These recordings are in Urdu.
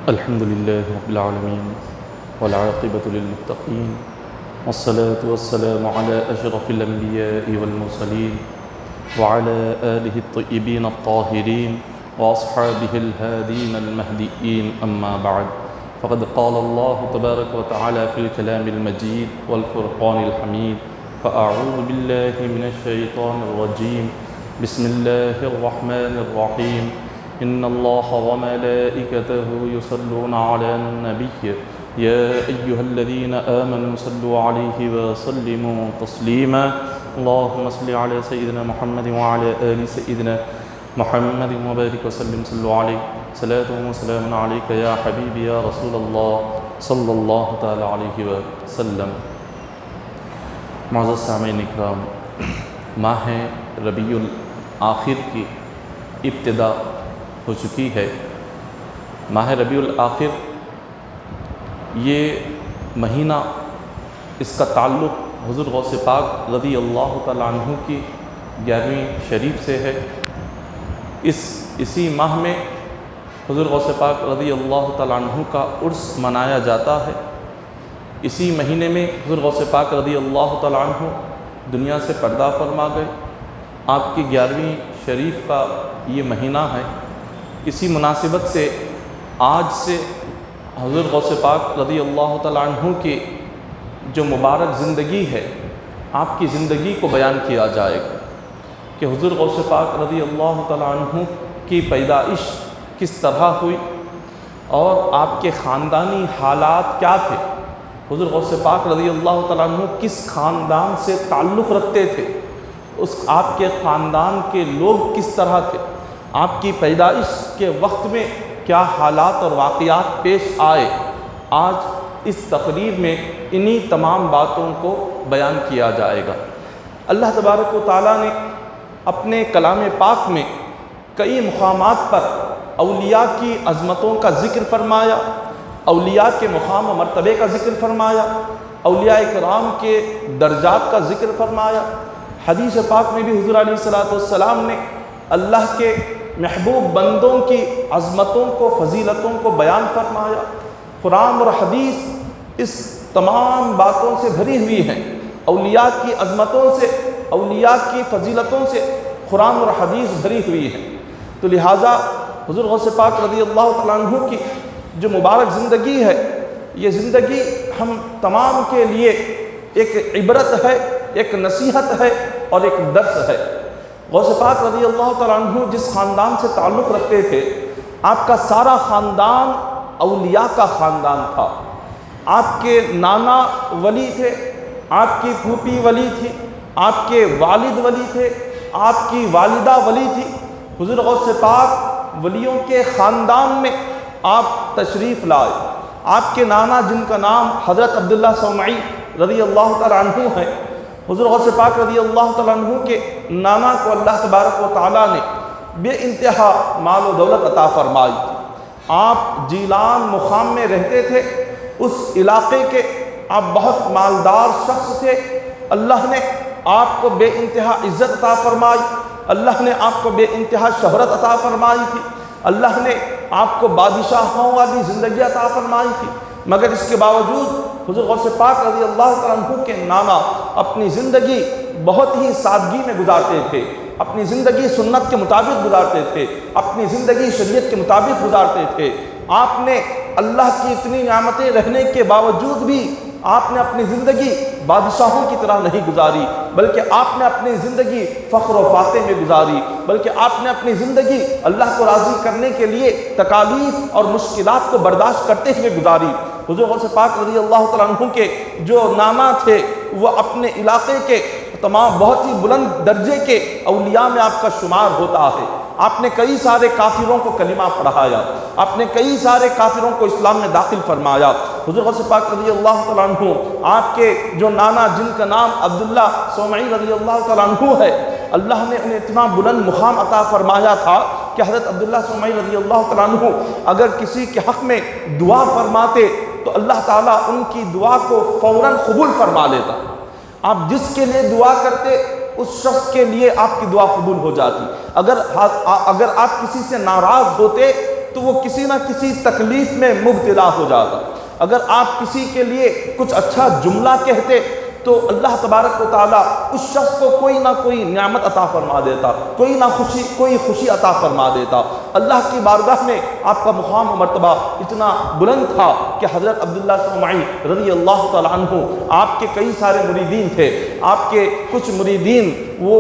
الحمد لله رب العالمين والعاقبة للمتقين والصلاة والسلام على أشرف الأنبياء والمرسلين وعلى آله الطيبين الطاهرين وأصحابه الهادين المهديين أما بعد فقد قال الله تبارك وتعالى في الكلام المجيد والفرقان الحميد فأعوذ بالله من الشيطان الرجيم بسم الله الرحمن الرحيم إن الله وملائكته يصلون على النبي يا أيها الذين آمنوا صلوا عليه وسلموا تسليما اللهم صل على سيدنا محمد وعلى آل سيدنا محمد وبارك وسلم صلوا عليه صلاة وسلام عليك يا حبيبي يا رسول الله صلی اللہ تعالی علیہ وسلم۔ معزز سامعین اکرام، ماہ ربیع الآخر کی ابتدا ہو چکی ہے۔ ماہ ربیع الآخر یہ مہینہ، اس کا تعلق حضور غوث پاک رضی اللہ تعالیٰ عنہ کی 11ویں شریف سے ہے۔ اسی ماہ میں حضور غوث پاک رضی اللہ تعالیٰ عنہ کا عرس منایا جاتا ہے۔ اسی مہینے میں حضور غوث پاک رضی اللہ تعالیٰ عنہ دنیا سے پردہ فرما گئے۔ آپ کی 11ویں شریف کا یہ مہینہ ہے۔ اسی مناسبت سے آج سے حضور غوث پاک رضی اللہ تعالیٰ عنہ کی جو مبارک زندگی ہے، آپ کی زندگی کو بیان کیا جائے گا کہ حضور غوث پاک رضی اللہ تعالیٰ عنہ کی پیدائش کس طرح ہوئی اور آپ کے خاندانی حالات کیا تھے۔ حضور غوث پاک رضی اللہ تعالیٰ عنہ کس خاندان سے تعلق رکھتے تھے، آپ کے خاندان کے لوگ کس طرح تھے، آپ کی پیدائش کے وقت میں کیا حالات اور واقعات پیش آئے۔ آج اس تقریب میں انہی تمام باتوں کو بیان کیا جائے گا۔ اللہ تبارک و تعالیٰ نے اپنے کلام پاک میں کئی مقامات پر اولیاء کی عظمتوں کا ذکر فرمایا، اولیاء کے مقام و مرتبے کا ذکر فرمایا، اولیاء کرام کے درجات کا ذکر فرمایا۔ حدیث پاک میں بھی حضور علیہ السلام نے اللہ کے محبوب بندوں کی عظمتوں کو، فضیلتوں کو بیان فرمایا۔ قرآن اور حدیث اس تمام باتوں سے بھری ہوئی ہیں۔ اولیاء کی عظمتوں سے، اولیاء کی فضیلتوں سے قرآن اور حدیث بھری ہوئی ہیں۔ تو لہٰذا حضور غوث پاک رضی اللہ تعالیٰ عنہ کی جو مبارک زندگی ہے، یہ زندگی ہم تمام کے لیے ایک عبرت ہے، ایک نصیحت ہے اور ایک درس ہے۔ غوث پاک رضی اللہ تعالیٰ عنہ جس خاندان سے تعلق رکھتے تھے، آپ کا سارا خاندان اولیاء کا خاندان تھا۔ آپ کے نانا ولی تھے، آپ کی پھوپھی ولی تھی، آپ کے والد ولی تھے، آپ کی والدہ ولی تھی۔ حضور غوث پاک ولیوں کے خاندان میں آپ تشریف لائے۔ آپ کے نانا جن کا نام حضرت عبداللہ سومعی رضی اللہ تعالیٰ عنہ ہے، حضور غوث پاک رضی اللہ تعالیٰ عنہ کے نانا کو اللہ تبارک و تعالیٰ نے بے انتہا مال و دولت عطا فرمائی تھی۔ آپ جیلان مقام میں رہتے تھے، اس علاقے کے آپ بہت مالدار شخص تھے۔ اللہ نے آپ کو بے انتہا عزت عطا فرمائی، اللہ نے آپ کو بے انتہا شہرت عطا فرمائی تھی، اللہ نے آپ کو بادشاہوں والی زندگی عطا فرمائی تھی۔ مگر اس کے باوجود حضور غوث پاک رضی اللہ تعالیٰ عنہ کے نانا اپنی زندگی بہت ہی سادگی میں گزارتے تھے، اپنی زندگی سنت کے مطابق گزارتے تھے، اپنی زندگی شریعت کے مطابق گزارتے تھے۔ آپ نے اللہ کی اتنی نعمتیں رہنے کے باوجود بھی آپ نے اپنی زندگی بادشاہوں کی طرح نہیں گزاری، بلکہ آپ نے اپنی زندگی فخر و فاتح میں گزاری، بلکہ آپ نے اپنی زندگی اللہ کو راضی کرنے کے لیے تکالیف اور مشکلات کو برداشت کرتے ہوئے گزاری۔ حضور غوث پاک رضی اللہ تعالیٰ عنہ کے جو نانا تھے، وہ اپنے علاقے کے تمام بہت ہی بلند درجے کے اولیاء میں آپ کا شمار ہوتا ہے۔ آپ نے کئی سارے کافروں کو کلمہ پڑھایا، آپ نے کئی سارے کافروں کو اسلام میں داخل فرمایا۔ حضور غوث پاک رضی اللہ تعالیٰ عنہ، آپ کے جو نانا جن کا نام عبداللہ سومعی رضی اللہ تعالیٰ عنہ ہے، اللہ نے انہیں اتنا بلند مقام عطا فرمایا تھا کہ حضرت عبداللہ سومعی رضی اللہ تعالیٰ عنہ اگر کسی کے حق میں دعا فرماتے تو اللہ تعالیٰ ان کی دعا کو فوراً قبول فرما لیتا۔ آپ جس کے لیے دعا کرتے اس شخص کے لیے آپ کی دعا قبول ہو جاتی۔ اگر آپ کسی سے ناراض ہوتے تو وہ کسی نہ کسی تکلیف میں مبتلا ہو جاتا۔ اگر آپ کسی کے لیے کچھ اچھا جملہ کہتے تو اللہ تبارک و تعالیٰ اس شخص کو کوئی نہ کوئی نعمت عطا فرما دیتا، کوئی خوشی عطا فرما دیتا۔ اللہ کی بارگاہ میں آپ کا مقام و مرتبہ اتنا بلند تھا کہ حضرت عبداللہ سومعی رضی اللہ تعالیٰ عنہ، آپ کے کئی سارے مریدین تھے، آپ کے کچھ مریدین وہ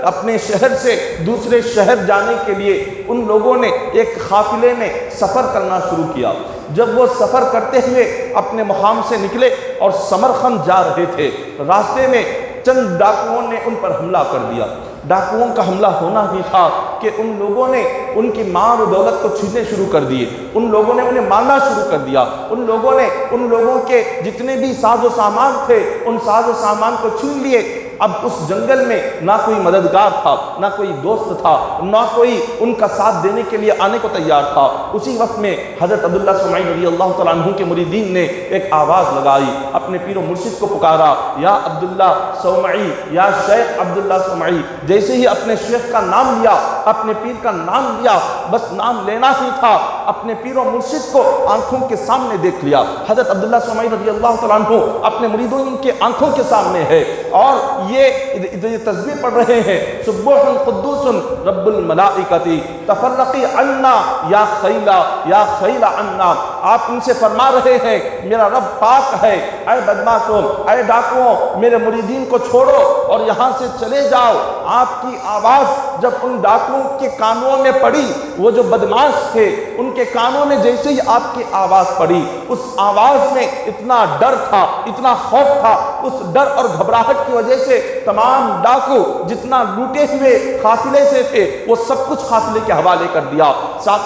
اپنے شہر سے دوسرے شہر جانے کے لیے ان لوگوں نے ایک قافلے میں سفر کرنا شروع کیا۔ جب وہ سفر کرتے ہوئے اپنے مقام سے نکلے اور سمرقند جا رہے تھے، راستے میں چند ڈاکوؤں نے ان پر حملہ کر دیا۔ ڈاکوؤں کا حملہ ہونا ہی تھا کہ ان لوگوں نے ان کی مال و دولت کو چھیننے شروع کر دیے، ان لوگوں نے انہیں مارنا شروع کر دیا، ان لوگوں کے جتنے بھی ساز و سامان تھے ان ساز و سامان کو چھین لیے۔ اب اس جنگل میں نہ کوئی مددگار تھا، نہ کوئی دوست تھا، نہ کوئی ان کا ساتھ دینے کے لیے آنے کو تیار تھا۔ اسی وقت میں حضرت عبداللہ سومعی رضی اللہ تعالیٰ عنہ کے مریدین نے ایک آواز لگائی، اپنے پیر و مرشد کو پکارا، یا عبداللہ سومعی، یا شیخ عبداللہ سومعی۔ جیسے ہی اپنے شیخ کا نام لیا، اپنے پیر کا نام لیا، بس نام لینا ہی تھا، اپنے پیر و مرشد کو آنکھوں کے سامنے دیکھ لیا۔ حضرت عبداللہ سومعی رضی اللہ تعالیٰ عنہ اپنے مریدوں کے آنکھوں کے سامنے ہے، اور یہ تسبیح پڑھ رہے ہیں، سبوح قدوس رب الملائکتی تفرقی عنا یا خیل عنا۔ آپ ان سے فرما رہے ہیں میرا رب پاک ہے، اے بدماشوں، اے ڈاکوؤں، میرے مریدین کو چھوڑو اور یہاں سے چلے جاؤ۔ آپ کی آواز جب ان ڈاکوؤں کے کانوں میں پڑی، وہ جو بدماش تھے ان کے کانوں میں جیسے ہی آپ کی آواز پڑی، اس آواز میں اتنا ڈر تھا، اتنا خوف تھا، اس ڈر اور گھبراہٹ کی وجہ سے تمام ڈاکو جتنا لوٹے ہوئے قافلے سے تھے وہ سب کچھ قافلے کے حوالے کر دیا،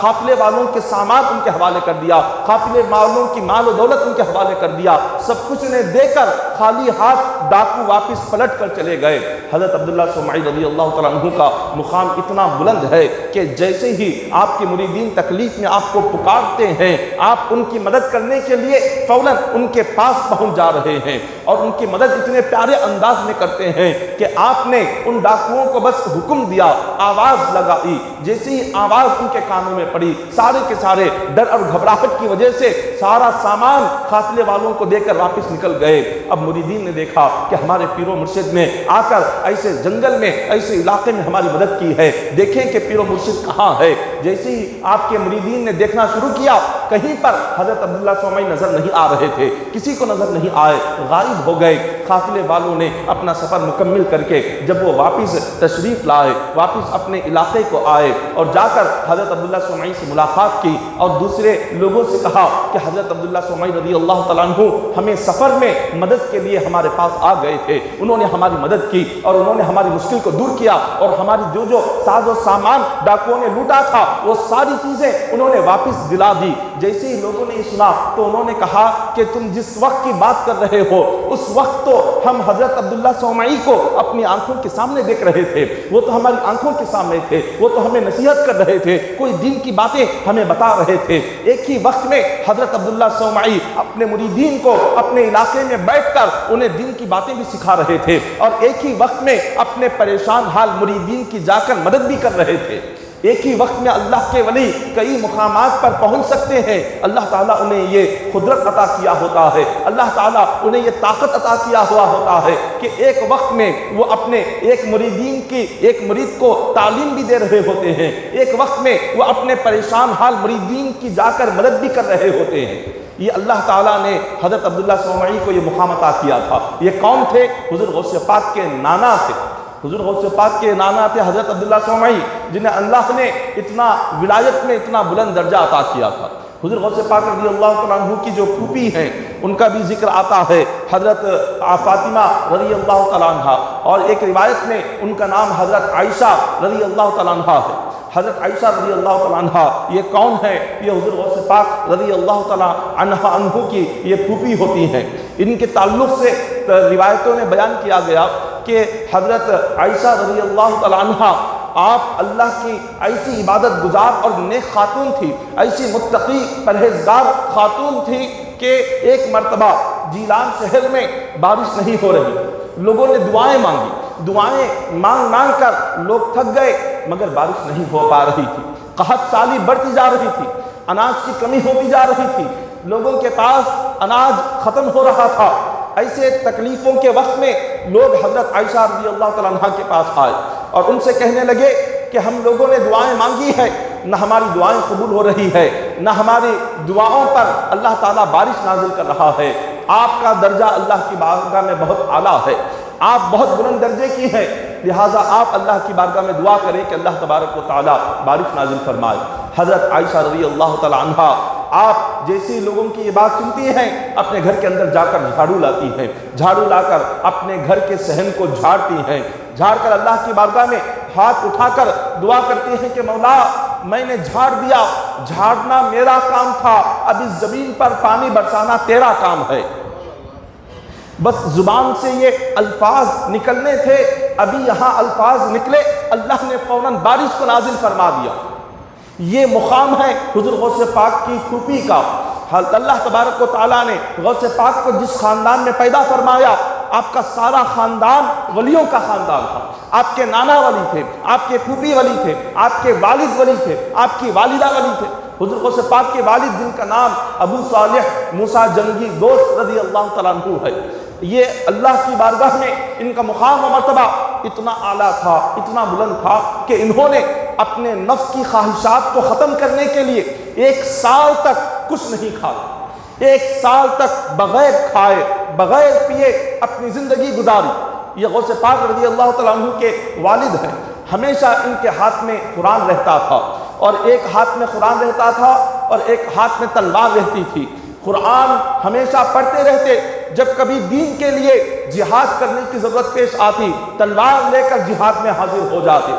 قافلے والوں کے سامان ان کے حوالے کر دیا، قافلے والوں کی مال و دولت ان کے حوالے کر دیا۔ سب کچھ انہیں دے کر خالی ہاتھ ڈاکو واپس پلٹ کر چلے گئے۔ حضرت عبداللہ سومعی رضی اللہ تعالیٰ عنہ کا مقام اتنا بلند ہے کہ جیسے ہی آپ کے مریدین تکلیف میں آپ کو پکارتے ہیں، آپ ان کی مدد کرنے کے لیے فوراً ان کے پاس پہنچ جا رہے ہیں، اور ان کی مدد اتنے پیارے انداز میں کرتے ہیں کہ آپ نے ان ڈاکوؤں کو بس حکم دیا، آواز لگائی، جیسے ہی آواز ان کے کانوں میں پڑی، سارے کے سارے ڈر اور گھبراہٹ کی وجہ سے سارا سامان قافلے والوں کو دے کر واپس نکل گئے۔ اب مریدین نے دیکھا کہ ہمارے پیر و مرشد نے آ کر ایسے جنگل میں، ایسے علاقے میں ہماری مدد کی ہے، دیکھیں کہ پیر و مرشد کہاں ہے۔ جیسے ہی آپ کے مریدین نے دیکھنا شروع کیا، کہیں پر حضرت عبداللہ سومعی نظر نہیں آ رہے تھے، کسی کو نظر نہیں آئے، غائب ہو گئے۔ قافلے والوں نے اپنا سفر مکمل کر کے جب وہ واپس تشریف لائے، واپس اپنے علاقے کو آئے اور جا کر حضرت عبداللہ سومعی سے ملاقات کی اور دوسرے لوگوں سے کہا کہ حضرت عبداللہ سومعی رضی اللہ تعالیٰ عنہ ہمیں سفر میں مدد کے لیے ہمارے پاس آ گئے تھے، انہوں نے ہماری مدد کی اور انہوں نے ہماری مشکل کو دور کیا، اور ہماری جو ساز و سامان ڈاکوؤں نے لوٹا تھا وہ ساری چیزیں انہوں نے واپس دلا دی۔ جیسے ہی لوگوں نے سنا تو انہوں نے کہا کہ تم جس وقت کی بات کر رہے ہو اس وقت تو ہم حضرت عبداللہ سومعی کو اپنی آنکھوں کے سامنے دیکھ رہے تھے، وہ تو ہماری آنکھوں کے سامنے تھے، وہ تو ہمیں نصیحت کر رہے تھے، کوئی دین کی باتیں ہمیں بتا رہے تھے۔ ایک ہی وقت میں حضرت عبداللہ سومعی اپنے مریدین کو اپنے علاقے میں بیٹھ کر انہیں دین کی باتیں بھی سکھا رہے تھے، اور ایک ہی وقت میں اپنے پریشان حال مریدین کی جا کر مدد بھی کر رہے تھے۔ ایک ہی وقت میں اللہ کے ولی کئی مقامات پر پہنچ سکتے ہیں، اللہ تعالیٰ انہیں یہ قدرت عطا کیا ہوتا ہے، اللہ تعالیٰ انہیں یہ طاقت عطا کیا ہوا ہوتا ہے کہ ایک وقت میں وہ اپنے ایک مرید کو تعلیم بھی دے رہے ہوتے ہیں، ایک وقت میں وہ اپنے پریشان حال مریدین کی جا کر مدد بھی کر رہے ہوتے ہیں۔ یہ اللہ تعالیٰ نے حضرت عبداللہ سومعی کو یہ مقام عطا کیا تھا۔ یہ کون تھے؟ حضور غوث پاک کے نانا تھے، حضور غوث پاک کے نانا تھے حضرت عبداللہ سومعی، جنہیں اللہ نے اتنا ولایت میں اتنا بلند درجہ عطا کیا تھا۔ حضور غوث پاک رضی اللہ تعالیٰ عنہ کی جو پھوپھی ہیں ان کا بھی ذکر آتا ہے، حضرت فاطمہ رضی اللہ تعالیٰ عنہ، اور ایک روایت میں ان کا نام حضرت عائشہ رضی اللہ تعالیٰ عنہ ہے۔ حضرت عائشہ رضی اللہ تعالیٰ عنہ یہ کون ہے؟ یہ حضور غوث پاک رضی اللہ تعالیٰ عنہ کی یہ پھوپھی ہوتی ہیں۔ ان کے تعلق سے روایتوں میں بیان کیا گیا کہ حضرت عائشہ رضی اللہ تعالیٰ عنہ آپ اللہ کی ایسی عبادت گزار اور نیک خاتون تھی، ایسی متقی پرہیزگار خاتون تھی کہ ایک مرتبہ جیلان شہر میں بارش نہیں ہو رہی، لوگوں نے دعائیں مانگی، دعائیں مانگ کر لوگ تھک گئے مگر بارش نہیں ہو پا رہی تھی۔ قحط سالی بڑھتی جا رہی تھی، اناج کی کمی ہوتی جا رہی تھی، لوگوں کے پاس اناج ختم ہو رہا تھا۔ ایسے تکلیفوں کے وقت میں لوگ حضرت عائشہ رضی اللہ تعالیٰ عنہ کے پاس آئے اور ان سے کہنے لگے کہ ہم لوگوں نے دعائیں مانگی ہے، نہ ہماری دعائیں قبول ہو رہی ہے، نہ ہماری دعاؤں پر اللہ تعالیٰ بارش نازل کر رہا ہے۔ آپ کا درجہ اللہ کی بارگاہ میں بہت اعلیٰ ہے، آپ بہت بلند درجے کی ہیں، لہٰذا آپ اللہ کی بارگاہ میں دعا کریں کہ اللہ تبارک و تعالیٰ بارش نازل فرمائے۔ حضرت عائشہ رضی اللہ تعالیٰ عنہ آپ جیسی لوگوں کی یہ بات سنتی ہیں، اپنے گھر کے اندر جا کر جھاڑو لاتی ہیں، جھاڑو لا کر اپنے گھر کے صحن کو جھاڑتی ہیں، جھاڑ کر اللہ کی بارگاہ میں ہاتھ اٹھا کر دعا کرتی ہیں کہ مولا میں نے جھاڑ دیا، جھاڑنا میرا کام تھا، اب اس زمین پر پانی برسانا تیرا کام ہے۔ بس زبان سے یہ الفاظ نکلنے تھے، ابھی یہاں الفاظ نکلے، اللہ نے فوراً بارش کو نازل فرما دیا۔ یہ مقام ہے حضور غوث پاک کی پھوپھی کا۔ اللہ تبارک و تعالیٰ نے غوث پاک کو جس خاندان میں پیدا فرمایا، آپ کا سارا خاندان ولیوں کا خاندان تھا، آپ کے نانا ولی تھے، آپ کے پھوپھی ولی تھے، آپ کے والد ولی تھے، آپ کی والدہ ولی تھے۔ حضور غوث پاک کے والد جن کا نام ابو صالح موسیٰ جنگی دوست رضی اللہ تعالیٰ عنہ ہے، یہ اللہ کی بارگاہ میں ان کا مقام و مرتبہ اتنا اعلیٰ تھا، اتنا بلند تھا کہ انہوں نے اپنے نفس کی خواہشات کو ختم کرنے کے لیے 1 سال تک کچھ نہیں کھایا، 1 سال تک بغیر کھائے بغیر پیے اپنی زندگی گزاری۔ یہ غوث پاک رضی اللہ تعالیٰ عنہ کے والد ہیں، ہمیشہ ان کے ہاتھ میں قرآن رہتا تھا، اور ایک ہاتھ میں قرآن رہتا تھا اور ایک ہاتھ میں تلوار رہتی تھی۔ قرآن ہمیشہ پڑھتے رہتے، جب کبھی دین کے لیے جہاد کرنے کی ضرورت پیش آتی تلوار لے کر جہاد میں حاضر ہو جاتے۔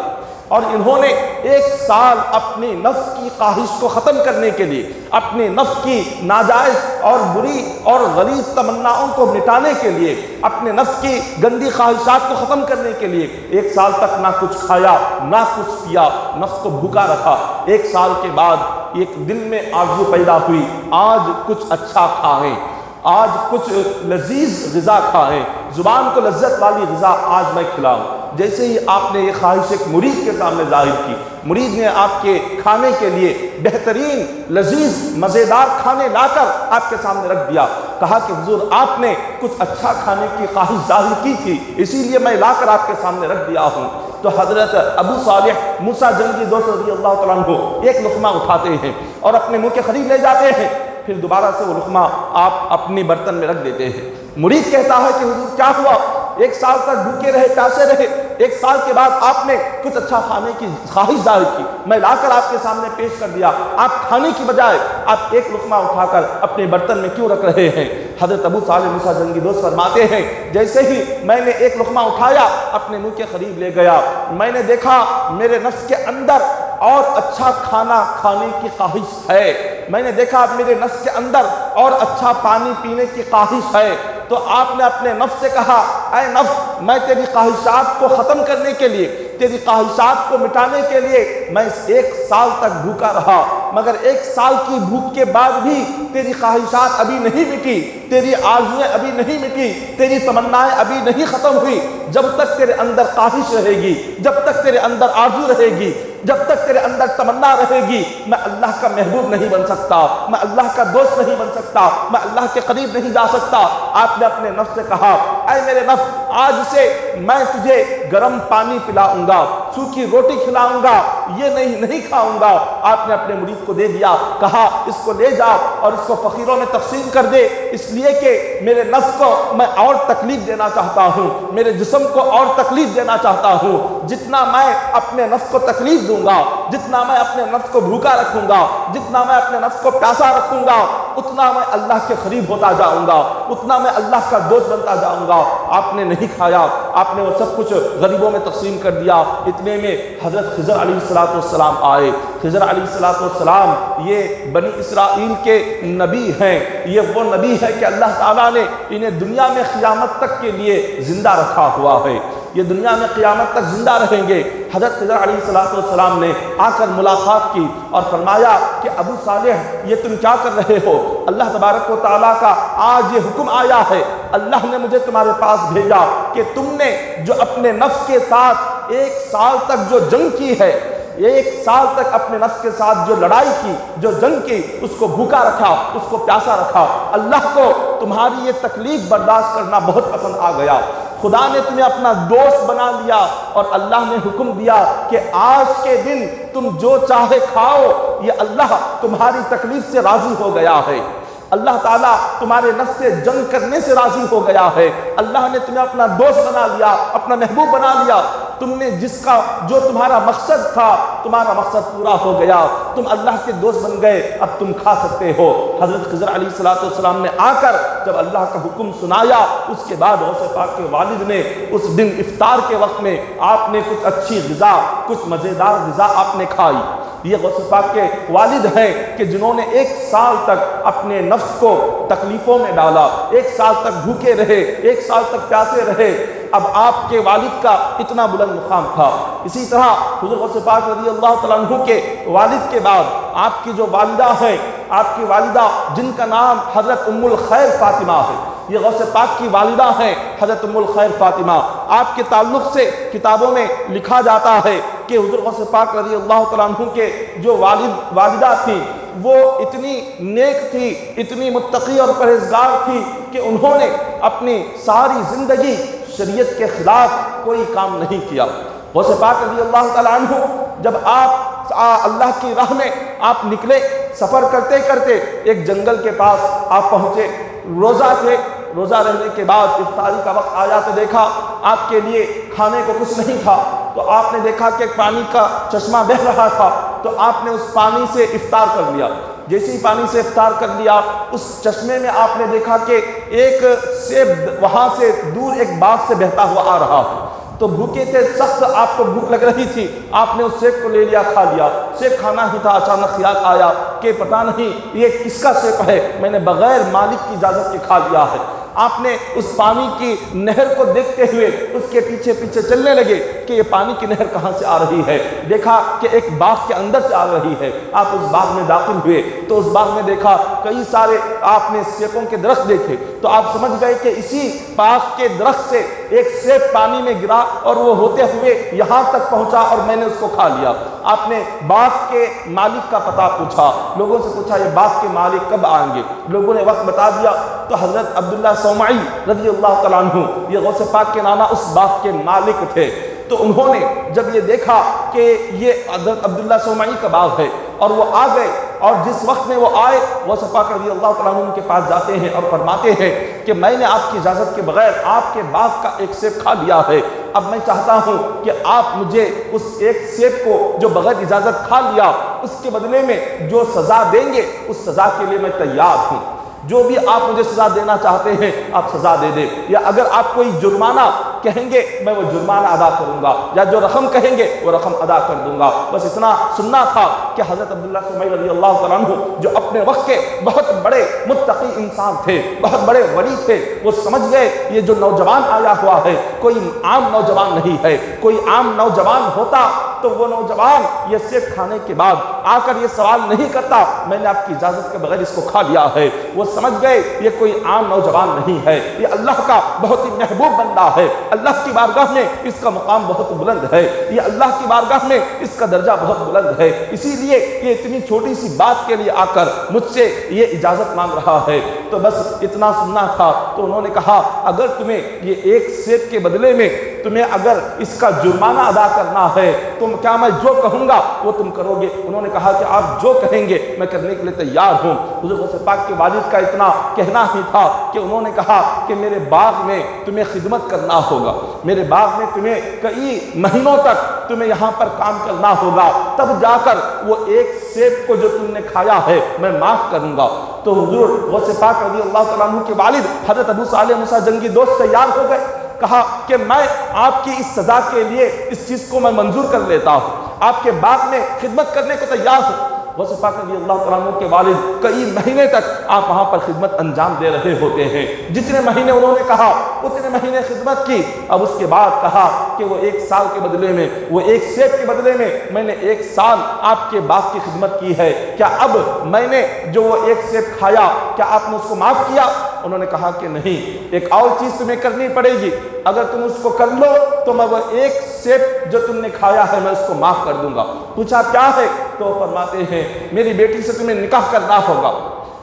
اور انہوں نے 1 سال اپنی نفس کی خواہش کو ختم کرنے کے لیے، اپنی نفس کی ناجائز اور بری اور غلیظ تمناؤں کو مٹانے کے لیے، اپنے نفس کی گندی خواہشات کو ختم کرنے کے لیے 1 سال تک نہ کچھ کھایا نہ کچھ پیا، نفس کو بھوکا رکھا۔ 1 سال کے بعد ایک دل میں آرزو پیدا ہوئی، آج کچھ اچھا کھائیں، آج کچھ لذیذ غذا کھائیں، زبان کو لذت والی غذا آج میں کھلاؤں۔ جیسے ہی آپ نے یہ خواہش ایک مرید کے سامنے ظاہر کی، مرید نے آپ کے کھانے کے لیے بہترین لذیذ مزیدار کھانے لا کر آپ کے سامنے رکھ دیا، کہا کہ حضور آپ نے کچھ اچھا کھانے کی خواہش ظاہر کی تھی، اسی لیے میں لا کر آپ کے سامنے رکھ دیا ہوں۔ تو حضرت ابو صالح موسیٰ جنگی دوست رضی اللہ تعالیٰ عنہ ایک لقمہ اٹھاتے ہیں اور اپنے منہ کے قریب لے جاتے ہیں، پھر دوبارہ سے وہ لقمہ آپ اپنی برتن میں رکھ دیتے ہیں۔ مرید کہتا ہے کہ حضور کیا ہوا؟ 1 سال تک بھوکے رہے، پیاسے رہے، 1 سال کے بعد آپ نے کچھ اچھا کھانے کی خواہش ظاہر کی، میں لا کر آپ کے سامنے پیش کر دیا، آپ کھانے کی بجائے آپ ایک لقمہ اٹھا کر اپنے برتن میں کیوں رکھ رہے ہیں؟ حضرت ابو صالح موسیٰ جنگی دوست فرماتے ہیں جیسے ہی میں نے ایک لقمہ اٹھایا اپنے منہ کے قریب لے گیا، میں نے دیکھا میرے نفس کے اندر اور اچھا کھانا کھانے کی خواہش ہے، میں نے دیکھا میرے نفس کے اندر اور اچھا پانی پینے کی خواہش ہے۔ تو آپ نے اپنے نفس سے کہا اے نفس، میں تیری خواہشات کو ختم کرنے کے لیے، تیری خواہشات کو مٹانے کے لیے میں اس 1 سال تک بھوکا رہا، مگر 1 سال کی بھوک کے بعد بھی تیری خواہشات ابھی نہیں مٹی، تیری آرزویں ابھی نہیں مٹی، تیری تمنائیں ابھی نہیں ختم ہوئی۔ جب تک تیرے اندر خواہش رہے گی، جب تک تیرے اندر آرزو رہے گی، جب تک تیرے اندر تمنا رہے گی، میں اللہ کا محبوب نہیں بن سکتا، میں اللہ کا دوست نہیں بن سکتا، میں اللہ کے قریب نہیں جا سکتا۔ آپ نے اپنے نفس سے کہا اے میرے نفس، آج سے میں تجھے گرم پانی پلاؤں گا، سوکھی روٹی کھلاؤں گا، یہ نہیں کھاؤں گا۔ آپ نے اپنے مرید کو دے دیا، کہا اس کو لے جا اور اس کو فقیروں میں تقسیم کر دے، اس لیے کہ میرے نفس کو میں اور تکلیف دینا چاہتا ہوں، میرے جسم کو اور تکلیف دینا چاہتا ہوں۔ جتنا میں اپنے نفس کو تکلیف دوں گا، جتنا میں اپنے نفس کو بھوکا رکھوں گا، جتنا میں اپنے نفس کو پیاسا رکھوں گا، اتنا میں اللہ کے قریب ہوتا جاؤں گا، اتنا میں اللہ کا دوست بنتا جاؤں گا۔ آپ نے نہیں کھایا، آپ نے وہ سب کچھ غریبوں میں تقسیم کر دیا۔ اتنے میں حضرت خضر علیہ السلام آئے۔ خضر علیہ السلام یہ بنی اسرائیل کے نبی ہیں، یہ وہ نبی ہے کہ اللہ تعالیٰ نے انہیں دنیا میں قیامت تک کے لیے زندہ رکھا ہوا ہے، یہ دنیا میں قیامت تک زندہ رہیں گے۔ حضرت خضر علیہ السلام نے آ کر ملاقات کی اور فرمایا کہ ابو صالح یہ تم کیا کر رہے ہو؟ اللہ تبارک و تعالیٰ کا آج یہ حکم آیا ہے، اللہ نے مجھے تمہارے پاس بھیجا کہ تم نے جو اپنے نفس کے ساتھ 1 سال تک جو جنگ کی ہے، 1 سال تک اپنے نفس کے ساتھ جو لڑائی کی، جو جنگ کی، اس کو بھوکا رکھا، اس کو پیاسا رکھا۔ اللہ کو تمہاری یہ تکلیف برداشت کرنا بہت پسند آ گیا، خدا نے تمہیں اپنا دوست بنا لیا، اور اللہ نے حکم دیا کہ آج کے دن تم جو چاہے کھاؤ، یہ اللہ تمہاری تکلیف سے راضی ہو گیا ہے، اللہ تعالیٰ تمہارے نفس سے جنگ کرنے سے راضی ہو گیا ہے، اللہ نے تمہیں اپنا دوست بنا لیا، اپنا محبوب بنا لیا، تم نے جو تمہارا مقصد تھا، تمہارا مقصد پورا ہو گیا، تم اللہ کے دوست بن گئے، اب تم کھا سکتے ہو۔ حضرت خضر علیہ السلام نے آ کر جب اللہ کا حکم سنایا، اس کے بعد غوث پاک کے والد نے اس دن افطار کے وقت میں آپ نے کچھ اچھی غذا، کچھ مزیدار غذا آپ نے کھائی۔ یہ غوث پاک کے والد ہیں کہ جنہوں نے 1 سال تک اپنے نفس کو تکلیفوں میں ڈالا، 1 سال تک بھوکے رہے، 1 سال تک پیاسے رہے۔ اب آپ کے والد کا اتنا بلند مقام تھا۔ اسی طرح حضور غوث پاک رضی اللہ تعالیٰ عنہ کے والد کے بعد آپ کی جو والدہ ہیں، آپ کی والدہ جن کا نام حضرت ام الخیر فاطمہ ہے، یہ غوث پاک کی والدہ ہیں حضرت ام الخیر فاطمہ۔ آپ کے تعلق سے کتابوں میں لکھا جاتا ہے کہ حضور غوث پاک رضی اللہ تعالیٰ عنہ کے جو والدہ تھی، وہ اتنی نیک تھی، اتنی متقی اور پرہیزگار تھی کہ انہوں نے اپنی ساری زندگی شریعت کے خلاف کوئی کام نہیں کیا۔ غوث پاک رضی اللہ تعالیٰ عنہ جب آپ اللہ کی راہ میں آپ نکلے، سفر کرتے کرتے ایک جنگل کے پاس آپ پہنچے، روزہ تھے، روزہ رہنے کے بعد افطاری کا وقت آیا تو دیکھا آپ کے لیے کھانے کو کچھ نہیں تھا، تو آپ نے دیکھا کہ پانی کا چشمہ بہہ رہا تھا، تو آپ نے اس پانی سے افطار کر لیا۔ جیسے ہی پانی سے افطار کر لیا، اس چشمے میں آپ نے دیکھا کہ ایک سیب وہاں سے دور ایک باغ سے بہتا ہوا آ رہا ہے، تو بھوکے تھے، سخت آپ کو بھوک لگ رہی تھی، آپ نے اس سیب کو لے لیا، کھا لیا۔ سیب کھانا ہی تھا، اچانک خیال آیا کہ پتہ نہیں یہ کس کا سیب ہے، میں نے بغیر مالک کی اجازت کے کھا لیا ہے۔ آپ نے اس پانی کی نہر کو دیکھتے ہوئے اس کے پیچھے پیچھے چلنے لگے کہ یہ پانی کی نہر کہاں سے آ رہی ہے، دیکھا کہ ایک باغ کے اندر سے آ رہی ہے۔ آپ اس باغ میں داخل ہوئے تو اس باغ میں دیکھا کئی سارے آپ نے سیبوں کے درخت دیکھے، تو آپ سمجھ گئے کہ اسی باغ کے درخت سے ایک سیب پانی میں گرا اور وہ ہوتے ہوئے یہاں تک پہنچا اور میں نے اس کو کھا لیا۔ آپ نے باغ کے مالک کا پتہ پوچھا، لوگوں سے پوچھا یہ باغ کے مالک کب آئیں گے، لوگوں نے وقت بتا دیا، تو حضرت عبداللہ صومعی رضی اللہ تعالیٰ عنہ، یہ غوث پاک کے نامہ اس باغ کے مالک تھے، تو انہوں نے جب یہ دیکھا کہ یہ حضرت عبداللہ صومعی کا باغ ہے اور وہ آ گئے، اور جس وقت میں وہ آئے غوث پاک رضی اللہ تعالیٰ عنہ کے پاس جاتے ہیں اور فرماتے ہیں کہ میں نے آپ کی اجازت کے بغیر آپ کے باغ کا ایک سیب کھا لیا ہے، اب میں چاہتا ہوں کہ آپ مجھے اس ایک سیب کو جو بغیر اجازت کھا لیا، اس کے بدلے میں جو سزا دیں گے اس سزا کے لیے میں تیار ہوں، جو بھی آپ مجھے سزا دینا چاہتے ہیں آپ سزا دے دیں، یا اگر آپ کوئی جرمانہ کہیں گے میں وہ جرمانہ ادا کروں گا، یا جو رقم کہیں گے وہ رقم ادا کر دوں گا۔ بس اتنا سننا تھا کہ حضرت عبداللہ صومعی رضی اللہ تعالیٰ عنہ جو اپنے وقت کے بہت بڑے متقی انسان تھے، بہت بڑے ولی تھے، وہ سمجھ گئے یہ جو نوجوان آیا ہوا ہے کوئی عام نوجوان نہیں ہے، کوئی عام نوجوان ہوتا تو وہ نوجوان یہ سیب کھانے کے بعد آ کر یہ سوال نہیں کرتا میں نے آپ کی اجازت کے بغیر اس کو کھا لیا ہے۔ وہ سمجھ گئے یہ کوئی عام نوجوان نہیں ہے، یہ اللہ کا بہت ہی محبوب بندہ ہے، اللہ کی بارگاہ میں اس کا مقام بہت بلند ہے، یہ اللہ کی بارگاہ میں اس کا درجہ بہت بلند ہے، اسی لیے یہ اتنی چھوٹی سی بات کے لیے آ کر مجھ سے یہ اجازت مانگ رہا ہے۔ تو بس اتنا سننا تھا، تو انہوں نے کہا اگر تمہیں یہ ایک سیب کے بدلے میں تمہیں اگر اس کا جرمانہ ادا کرنا ہے تو کیا میں جو کہوں گا وہ تم کرو گے؟ انہوں نے کہا کہ آپ جو کہیں گے میں کرنے کے لیے تیار ہوں۔ حضور غوث پاک کے والد کا اتنا کہنا ہی تھا کہ انہوں نے کہا کہ میرے باغ میں تمہیں خدمت کرنا ہوگا، میرے باغ میں تمہیں کئی مہینوں تک تمہیں یہاں پر کام کرنا ہوگا، تب جا کر وہ ایک سیب کو جو تم نے کھایا ہے میں معاف کروں گا۔ تو حضور غوث پاک رضی اللہ تعالیٰ عنہ کے والد حضرت ابو صالح موسیٰ جنگی دوست تیار ہو گئے، کہا کہ میں آپ کی اس سزا کے لیے اس چیز کو میں منظور کر لیتا ہوں، آپ کے باغ میں خدمت کرنے کو تیار ہوں۔ غوث پاک رضی اللہ تعالیٰ عنہ کے والد کئی مہینے تک آپ وہاں پر خدمت انجام دے رہے ہوتے ہیں، جتنے مہینے انہوں نے کہا اتنے مہینے خدمت کی۔ اب اس کے بعد کہا کہ وہ 1 سال کے بدلے میں، وہ ایک سیب کے بدلے میں نے 1 سال آپ کے باغ کی خدمت کی ہے، کیا اب میں نے جو وہ ایک سیب کھایا کیا آپ نے اس کو معاف کیا؟ انہوں نے کہا کہ نہیں، ایک اور چیز تمہیں کرنی پڑے گی، اگر تم اس کو کر لو تو میں وہ ایک سیب جو تم نے کھایا ہے میں اس کو معاف کر دوں گا۔ پوچھا کیا ہے؟ تو وہ فرماتے ہیں میری بیٹی سے تمہیں نکاح کرنا ہوگا۔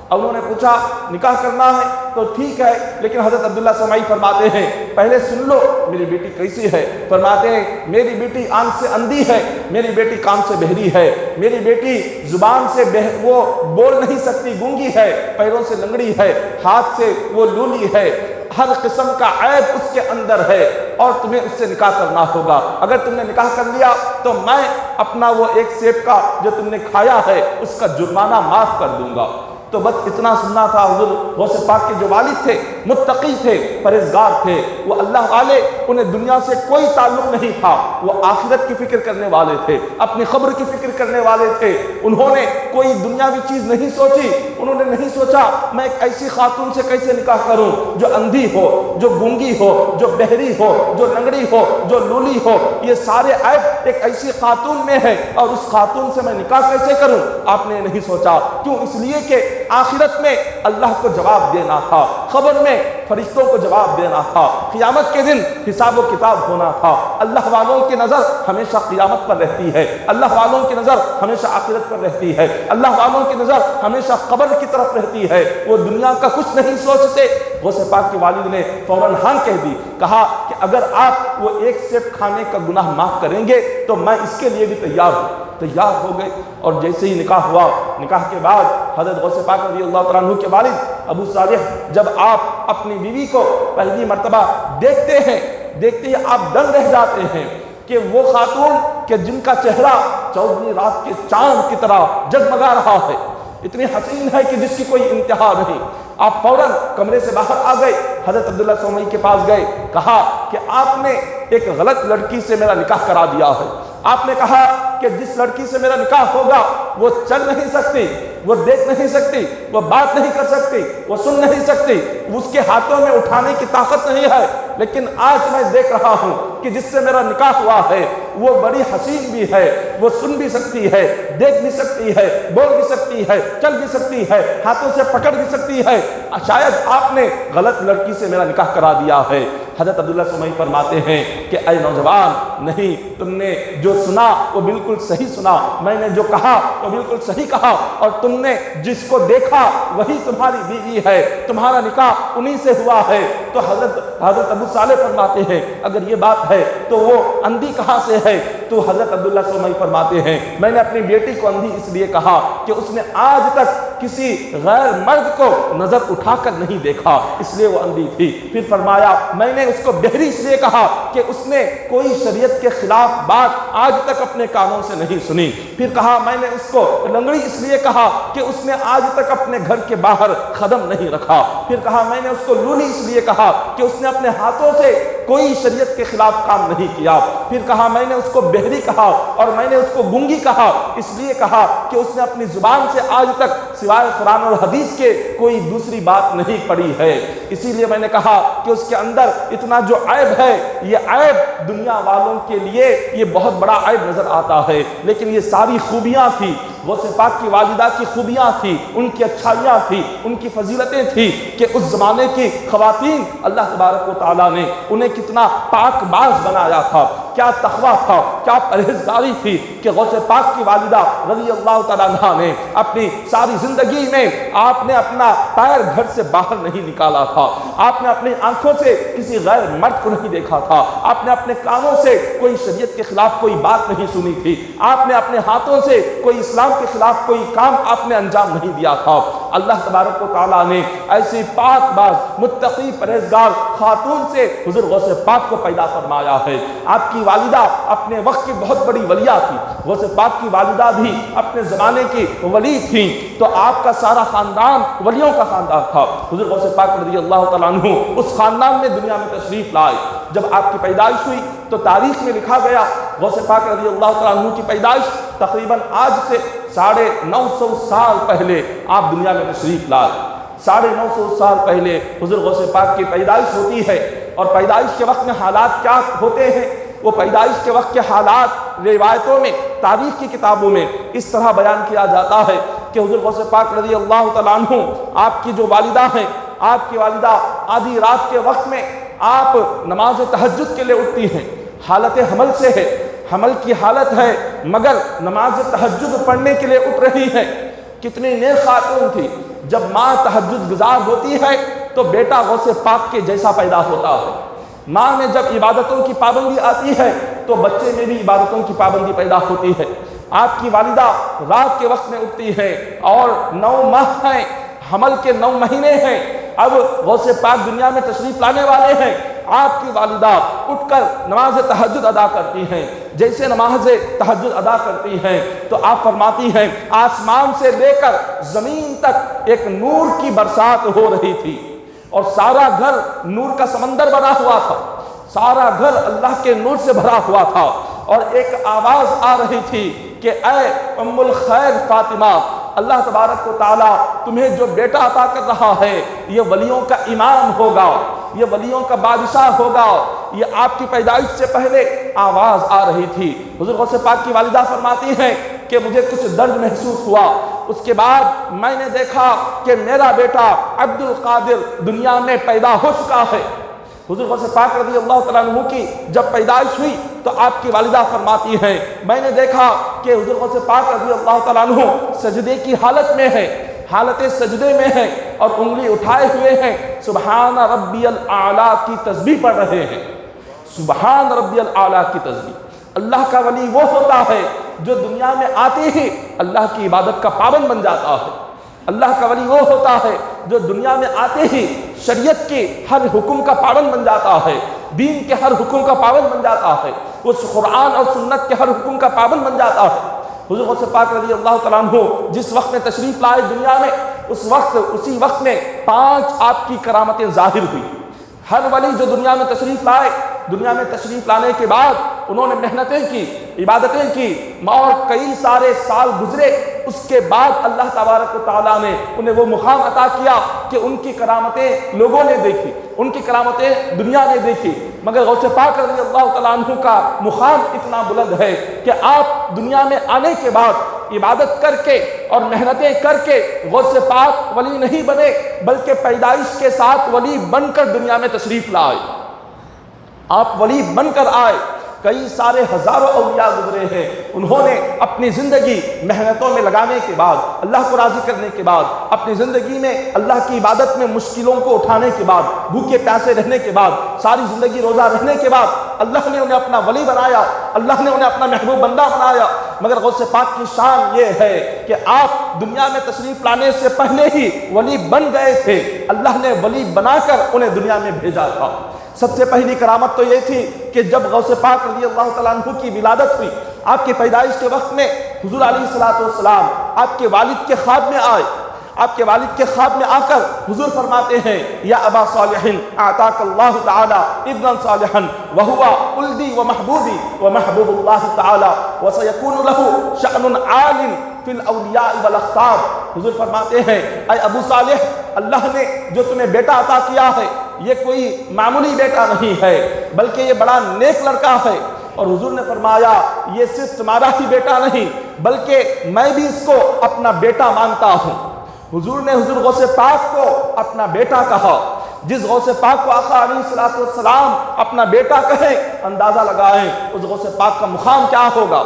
اب انہوں نے پوچھا نکاح کرنا ہے تو ٹھیک ہے، لیکن حضرت عبداللہ سمعی فرماتے ہیں پہلے سن لو میری بیٹی کیسی ہے۔ فرماتے ہیں میری بیٹی آنکھ سے اندھی ہے، میری بیٹی کان سے بہری ہے، میری بیٹی زبان سے وہ بول نہیں سکتی، گونگی ہے، پیروں سے لنگڑی ہے، ہاتھ سے وہ لولی ہے، ہر قسم کا عیب اس کے اندر ہے، اور تمہیں اس سے نکاح کرنا ہوگا۔ اگر تم نے نکاح کر لیا تو میں اپنا وہ ایک سیب کا جو تم نے کھایا ہے اس کا جرمانہ معاف کر دوں گا۔ تو بس اتنا سننا تھا۔ حضور غوث پاک کے جو والد تھے متقی تھے، پرہیزگار تھے، وہ اللہ والے، انہیں دنیا سے کوئی تعلق نہیں تھا، وہ آخرت کی فکر کرنے والے تھے، اپنی قبر کی فکر کرنے والے تھے۔ انہوں نے کوئی دنیاوی چیز نہیں سوچی، انہوں نے نہیں سوچا میں ایک ایسی خاتون سے کیسے نکاح کروں جو اندھی ہو، جو گونگی ہو، جو بہری ہو، جو لنگڑی ہو، جو لولی ہو، یہ سارے عیب ایک ایسی خاتون میں ہے، اور اس خاتون سے میں نکاح کیسے کروں؟ آپ نے نہیں سوچا۔ کیوں؟ اس لیے کہ آخرت میں اللہ کو جواب دینا تھا، قبر میں فرشتوں کو جواب دینا تھا، قیامت کے دن حساب و کتاب ہونا تھا۔ اللہ والوں کی نظر ہمیشہ قیامت پر رہتی ہے، اللہ والوں کی نظر ہمیشہ آخرت پر رہتی ہے، اللہ والوں کی نظر ہمیشہ قبر کی طرف رہتی ہے، وہ دنیا کا کچھ نہیں سوچتے۔ غوث پاک کے والد نے فوراً ہاں کہہ دی، کہا کہ اگر آپ وہ ایک سیب کھانے کا گناہ معاف کریں گے تو میں اس کے لیے بھی تیار ہوں۔ تیار ہو گئے، اور جیسے ہی نکاح ہوا، نکاح کے بعد حضرت غوث پاک رضی اللہ تعالیٰ عنہ کے والد ابو صالح جب آپ اپنی بیوی کو پہلی مرتبہ دیکھتے ہیں آپ دنگ رہ جاتے ہیں کہ وہ خاتون کہ جن کا چہرہ چودھویں رات کے چاند کی طرح جگمگا رہا ہے، اتنی حسین ہے کہ جس کی کوئی انتہا نہیں۔ آپ فوراً کمرے سے باہر آ گئے، حضرت عبداللہ سومئی کے پاس گئے، کہا کہ آپ نے ایک غلط لڑکی سے میرا نکاح کرا دیا ہے۔ آپ نے کہا کہ جس لڑکی سے میرا نکاح ہوگا وہ چل نہیں سکتی، وہ دیکھ نہیں سکتی، وہ بات نہیں کر سکتی، وہ سن نہیں سکتی، اس کے ہاتھوں میں اٹھانے کی طاقت نہیں ہے، لیکن آج میں دیکھ رہا ہوں کہ جس سے میرا نکاح ہوا ہے وہ بڑی حسین بھی ہے، وہ سن بھی سکتی ہے، دیکھ بھی سکتی ہے، بول بھی سکتی ہے، چل بھی سکتی ہے، ہاتھوں سے پکڑ بھی سکتی ہے، شاید آپ نے غلط لڑکی سے میرا نکاح کرا دیا ہے۔ حضرت عبداللہ سمعی فرماتے ہیں کہ اے نوجوان، نہیں، تم نے جو سنا وہ بالکل صحیح سنا، میں نے جو کہا وہ بالکل صحیح کہا، اور تم نے جس کو دیکھا وہی تمہاری بیوی ہے، تمہارا نکاح انہی سے ہوا ہے۔ تو حضرت ابو صالح فرماتے ہیں اگر یہ بات ہے تو وہ اندھی کہاں سے ہے؟ تو حضرت عبداللہ سمعی فرماتے ہیں میں نے اپنی بیٹی کو اندھی اس لیے کہا کہ اس نے آج تک کسی غیر مرد کو نظر اٹھا کر نہیں دیکھا، اس لیے وہ اندھی تھی۔ پھر فرمایا میں نے اس کو بہری اس لیے کہا کہ اس نے کوئی شریعت کے خلاف بات آج تک اپنے کانوں سے نہیں سنی۔ پھر کہا میں نے اس کو لنگڑی اس لیے کہا کہ اس نے آج تک اپنے گھر کے باہر قدم نہیں رکھا۔ پھر کہا میں نے اس کو لولی اس لیے کہا کہ اس نے اپنے ہاتھوں سے کوئی شریعت کے خلاف کام نہیں کیا۔ پھر کہا میں نے اس کو بہری کہا اور میں نے اس کو گونگی کہا، اس لیے کہا کہ اس نے اپنی زبان سے آج تک سوائے قرآن اور حدیث کے کوئی دوسری بات نہیں پڑھی ہے۔ اسی لیے میں نے کہا کہ اس کے اندر اتنا جو عیب ہے، یہ عیب دنیا والوں کے لیے یہ بہت بڑا عیب نظر آتا ہے، لیکن یہ ساری خوبیاں تھی غوث پاک کی والدہ کی خوبیاں تھی، ان کی اچھائیاں تھی، ان کی فضیلتیں تھی کہ اس زمانے کی خواتین اللہ تبارک و تعالیٰ نے انہیں کتنا پاک باز بنایا تھا، کیا تقویٰ تھا، کیا پرہیزگاری تھی کہ غوث پاک کی والدہ رضی اللہ تعالیٰ عنہ نے اپنی ساری زندگی میں آپ نے اپنا پیر گھر سے باہر نہیں نکالا تھا، آپ نے اپنی آنکھوں سے کسی غیر مرد کو نہیں دیکھا تھا، آپ نے اپنے کانوں سے کوئی شریعت کے خلاف کوئی بات نہیں سنی تھی، آپ نے اپنے ہاتھوں سے کوئی اسلام کے خلاف کوئی کام آپ نے انجام نہیں دیا تھا۔ اللہ تبارک و تعالیٰ نے ایسی پاک باز متقی پرہیزگار خاتون سے حضور غوث پاک کو پیدا فرمایا ہے۔ آپ کی والدہ اپنے وقت کی بہت بڑی ولیہ تھی، غوث پاک کی والدہ بھی اپنے زمانے کی ولی تھیں، تو آپ کا سارا خاندان ولیوں کا خاندان تھا۔ حضور غوث پاک رضی اللہ تعالیٰ عنہ اس خاندان میں دنیا میں تشریف لائے۔ جب آپ کی پیدائش ہوئی تو تاریخ میں لکھا گیا غوث پاک رضی اللہ تعالیٰ عنہ کی پیدائش تقریباً آج سے 950 سال پہلے آپ دنیا میں تشریف لائے۔ 950 سال پہلے حضور غوث پاک کی پیدائش ہوتی ہے، اور پیدائش کے وقت میں حالات کیا ہوتے ہیں؟ وہ پیدائش کے وقت کے حالات روایتوں میں، تاریخ کی کتابوں میں اس طرح بیان کیا جاتا ہے کہ حضور غوث پاک رضی اللہ تعالیٰ عنہ آپ کی جو والدہ ہیں آپ کی والدہ آدھی رات کے وقت میں آپ نماز تہجد کے لیے اٹھتی ہیں، حالت حمل سے ہے، حمل کی حالت ہے مگر نماز تہجد پڑھنے کے لیے اٹھ رہی ہے۔ کتنی نیک خاتون تھی، جب ماں تہجد گزار ہوتی ہے تو بیٹا غوث پاک کے جیسا پیدا ہوتا ہے۔ ماں میں جب عبادتوں کی پابندی آتی ہے تو بچے میں بھی عبادتوں کی پابندی پیدا ہوتی ہے۔ آپ کی والدہ رات کے وقت میں اٹھتی ہے اور 9 ماہ ہیں، حمل کے 9 مہینے ہیں، اب غوث پاک دنیا میں تشریف لانے والے ہیں۔ آپ کی والدہ اٹھ کر نماز تہجد ادا کرتی ہیں۔ جیسے نماز تہجد ادا کرتی ہیں تو آپ فرماتی ہیں آسمان سے لے کر زمین تک ایک نور کی برسات ہو رہی تھی اور سارا گھر نور کا سمندر بنا ہوا تھا، سارا گھر اللہ کے نور سے بھرا ہوا تھا، اور ایک آواز آ رہی تھی کہ اے ام الخیر فاطمہ، اللہ تبارک و تعالیٰ تمہیں جو بیٹا عطا کر رہا ہے یہ ولیوں کا امام ہوگا، یہ ولیوں کا بادشاہ ہوگا۔ یہ آپ کی پیدائش سے پہلے آواز آ رہی تھی۔ حضور غوث پاک کی والدہ فرماتی ہیں کہ مجھے کچھ درد محسوس ہوا، اس کے بعد میں نے دیکھا کہ میرا بیٹا عبد القادر دنیا میں پیدا ہو چکا ہے۔ حضور غوث پاک رضی اللہ تعالیٰ عنہ کی جب پیدائش ہوئی تو آپ کی والدہ فرماتی ہیں میں نے دیکھا کہ حضور غوث پاک رضی اللہ تعالیٰ عنہ سجدے کی حالت میں ہے، حالت سجدے میں ہیں اور انگلی اٹھائے ہوئے ہیں، سبحان ربی الاعلیٰ کی تسبیح پڑھ رہے ہیں۔ سبحان ربی الاعلیٰ کی تسبیح۔ اللہ کا ولی وہ ہوتا ہے جو دنیا میں آتے ہی اللہ کی عبادت کا پابند بن جاتا ہے۔ اللہ کا ولی وہ ہوتا ہے جو دنیا میں آتے ہی شریعت کے ہر حکم کا پابند بن جاتا ہے، دین کے ہر حکم کا پابند بن جاتا ہے، اس قرآن اور سنت کے ہر حکم کا پابند بن جاتا ہے۔ حضور غوث پاک رضی اللہ تعالیٰ عنہ جس وقت میں تشریف لائے دنیا میں، اسی وقت میں 5 آپ کی کرامتیں ظاہر ہوئی۔ ہر ولی جو دنیا میں تشریف لائے، دنیا میں تشریف لانے کے بعد انہوں نے محنتیں کی، عبادتیں کی، اور کئی سارے سال گزرے، اس کے بعد اللہ تبارک و تعالیٰ نے انہیں وہ مقام عطا کیا کہ ان کی کرامتیں لوگوں نے دیکھی، ان کی کرامتیں دنیا نے دیکھی۔ مگر غوث پاک رضی اللہ تعالیٰ عنہ کا مقام اتنا بلند ہے کہ آپ دنیا میں آنے کے بعد عبادت کر کے اور محنتیں کر کے غوث پاک ولی نہیں بنے، بلکہ پیدائش کے ساتھ ولی بن کر دنیا میں تشریف لائے۔ آپ ولی بن کر آئے۔ کئی سارے ہزاروں اولیاء گزرے ہیں، انہوں نے اپنی زندگی محنتوں میں لگانے کے بعد، اللہ کو راضی کرنے کے بعد، اپنی زندگی میں اللہ کی عبادت میں مشکلوں کو اٹھانے کے بعد، بھوکے پیاسے رہنے کے بعد، ساری زندگی روزہ رہنے کے بعد اللہ نے انہیں اپنا ولی بنایا، اللہ نے انہیں اپنا محبوب بندہ بنایا۔ مگر غوث پاک کی شان یہ ہے کہ آپ دنیا میں تشریف لانے سے پہلے ہی ولی بن گئے تھے، اللہ نے ولی بنا کر انہیں دنیا میں بھیجا تھا۔ سب سے پہلی کرامت تو یہ تھی کہ جب غوث پاک رضی اللہ تعالیٰ عنہ کی ولادت ہوئی، آپ کی پیدائش کے وقت میں حضور علیہ الصلوۃ والسلام آپ کے والد کے خواب میں آئے۔ آپ کے والد کے خواب میں آ کر حضور فرماتے ہیں یا ابا صالح اعطاک اللہ تعالی ابنا صالحا وهو ولدی ومحبوبی ومحبوب اللہ تعالی وسيكون له شأن عال فی الاولیاء والاقطاب۔ حضور فرماتے ہیں اے ابو صالح، اللہ نے جو تمہیں بیٹا عطا کیا ہے یہ کوئی معمولی بیٹا نہیں ہے بلکہ یہ بڑا نیک لڑکا ہے۔ اور حضور نے فرمایا یہ صرف تمہارا ہی بیٹا نہیں بلکہ میں بھی اس کو اپنا بیٹا مانتا ہوں۔ حضور نے حضور غوث پاک کو اپنا بیٹا کہا۔ جس غوث پاک کو آقا علیہ الصلوۃ والسلام اپنا بیٹا کہیں، اندازہ لگائیں اس غوث پاک کا مقام کیا ہوگا۔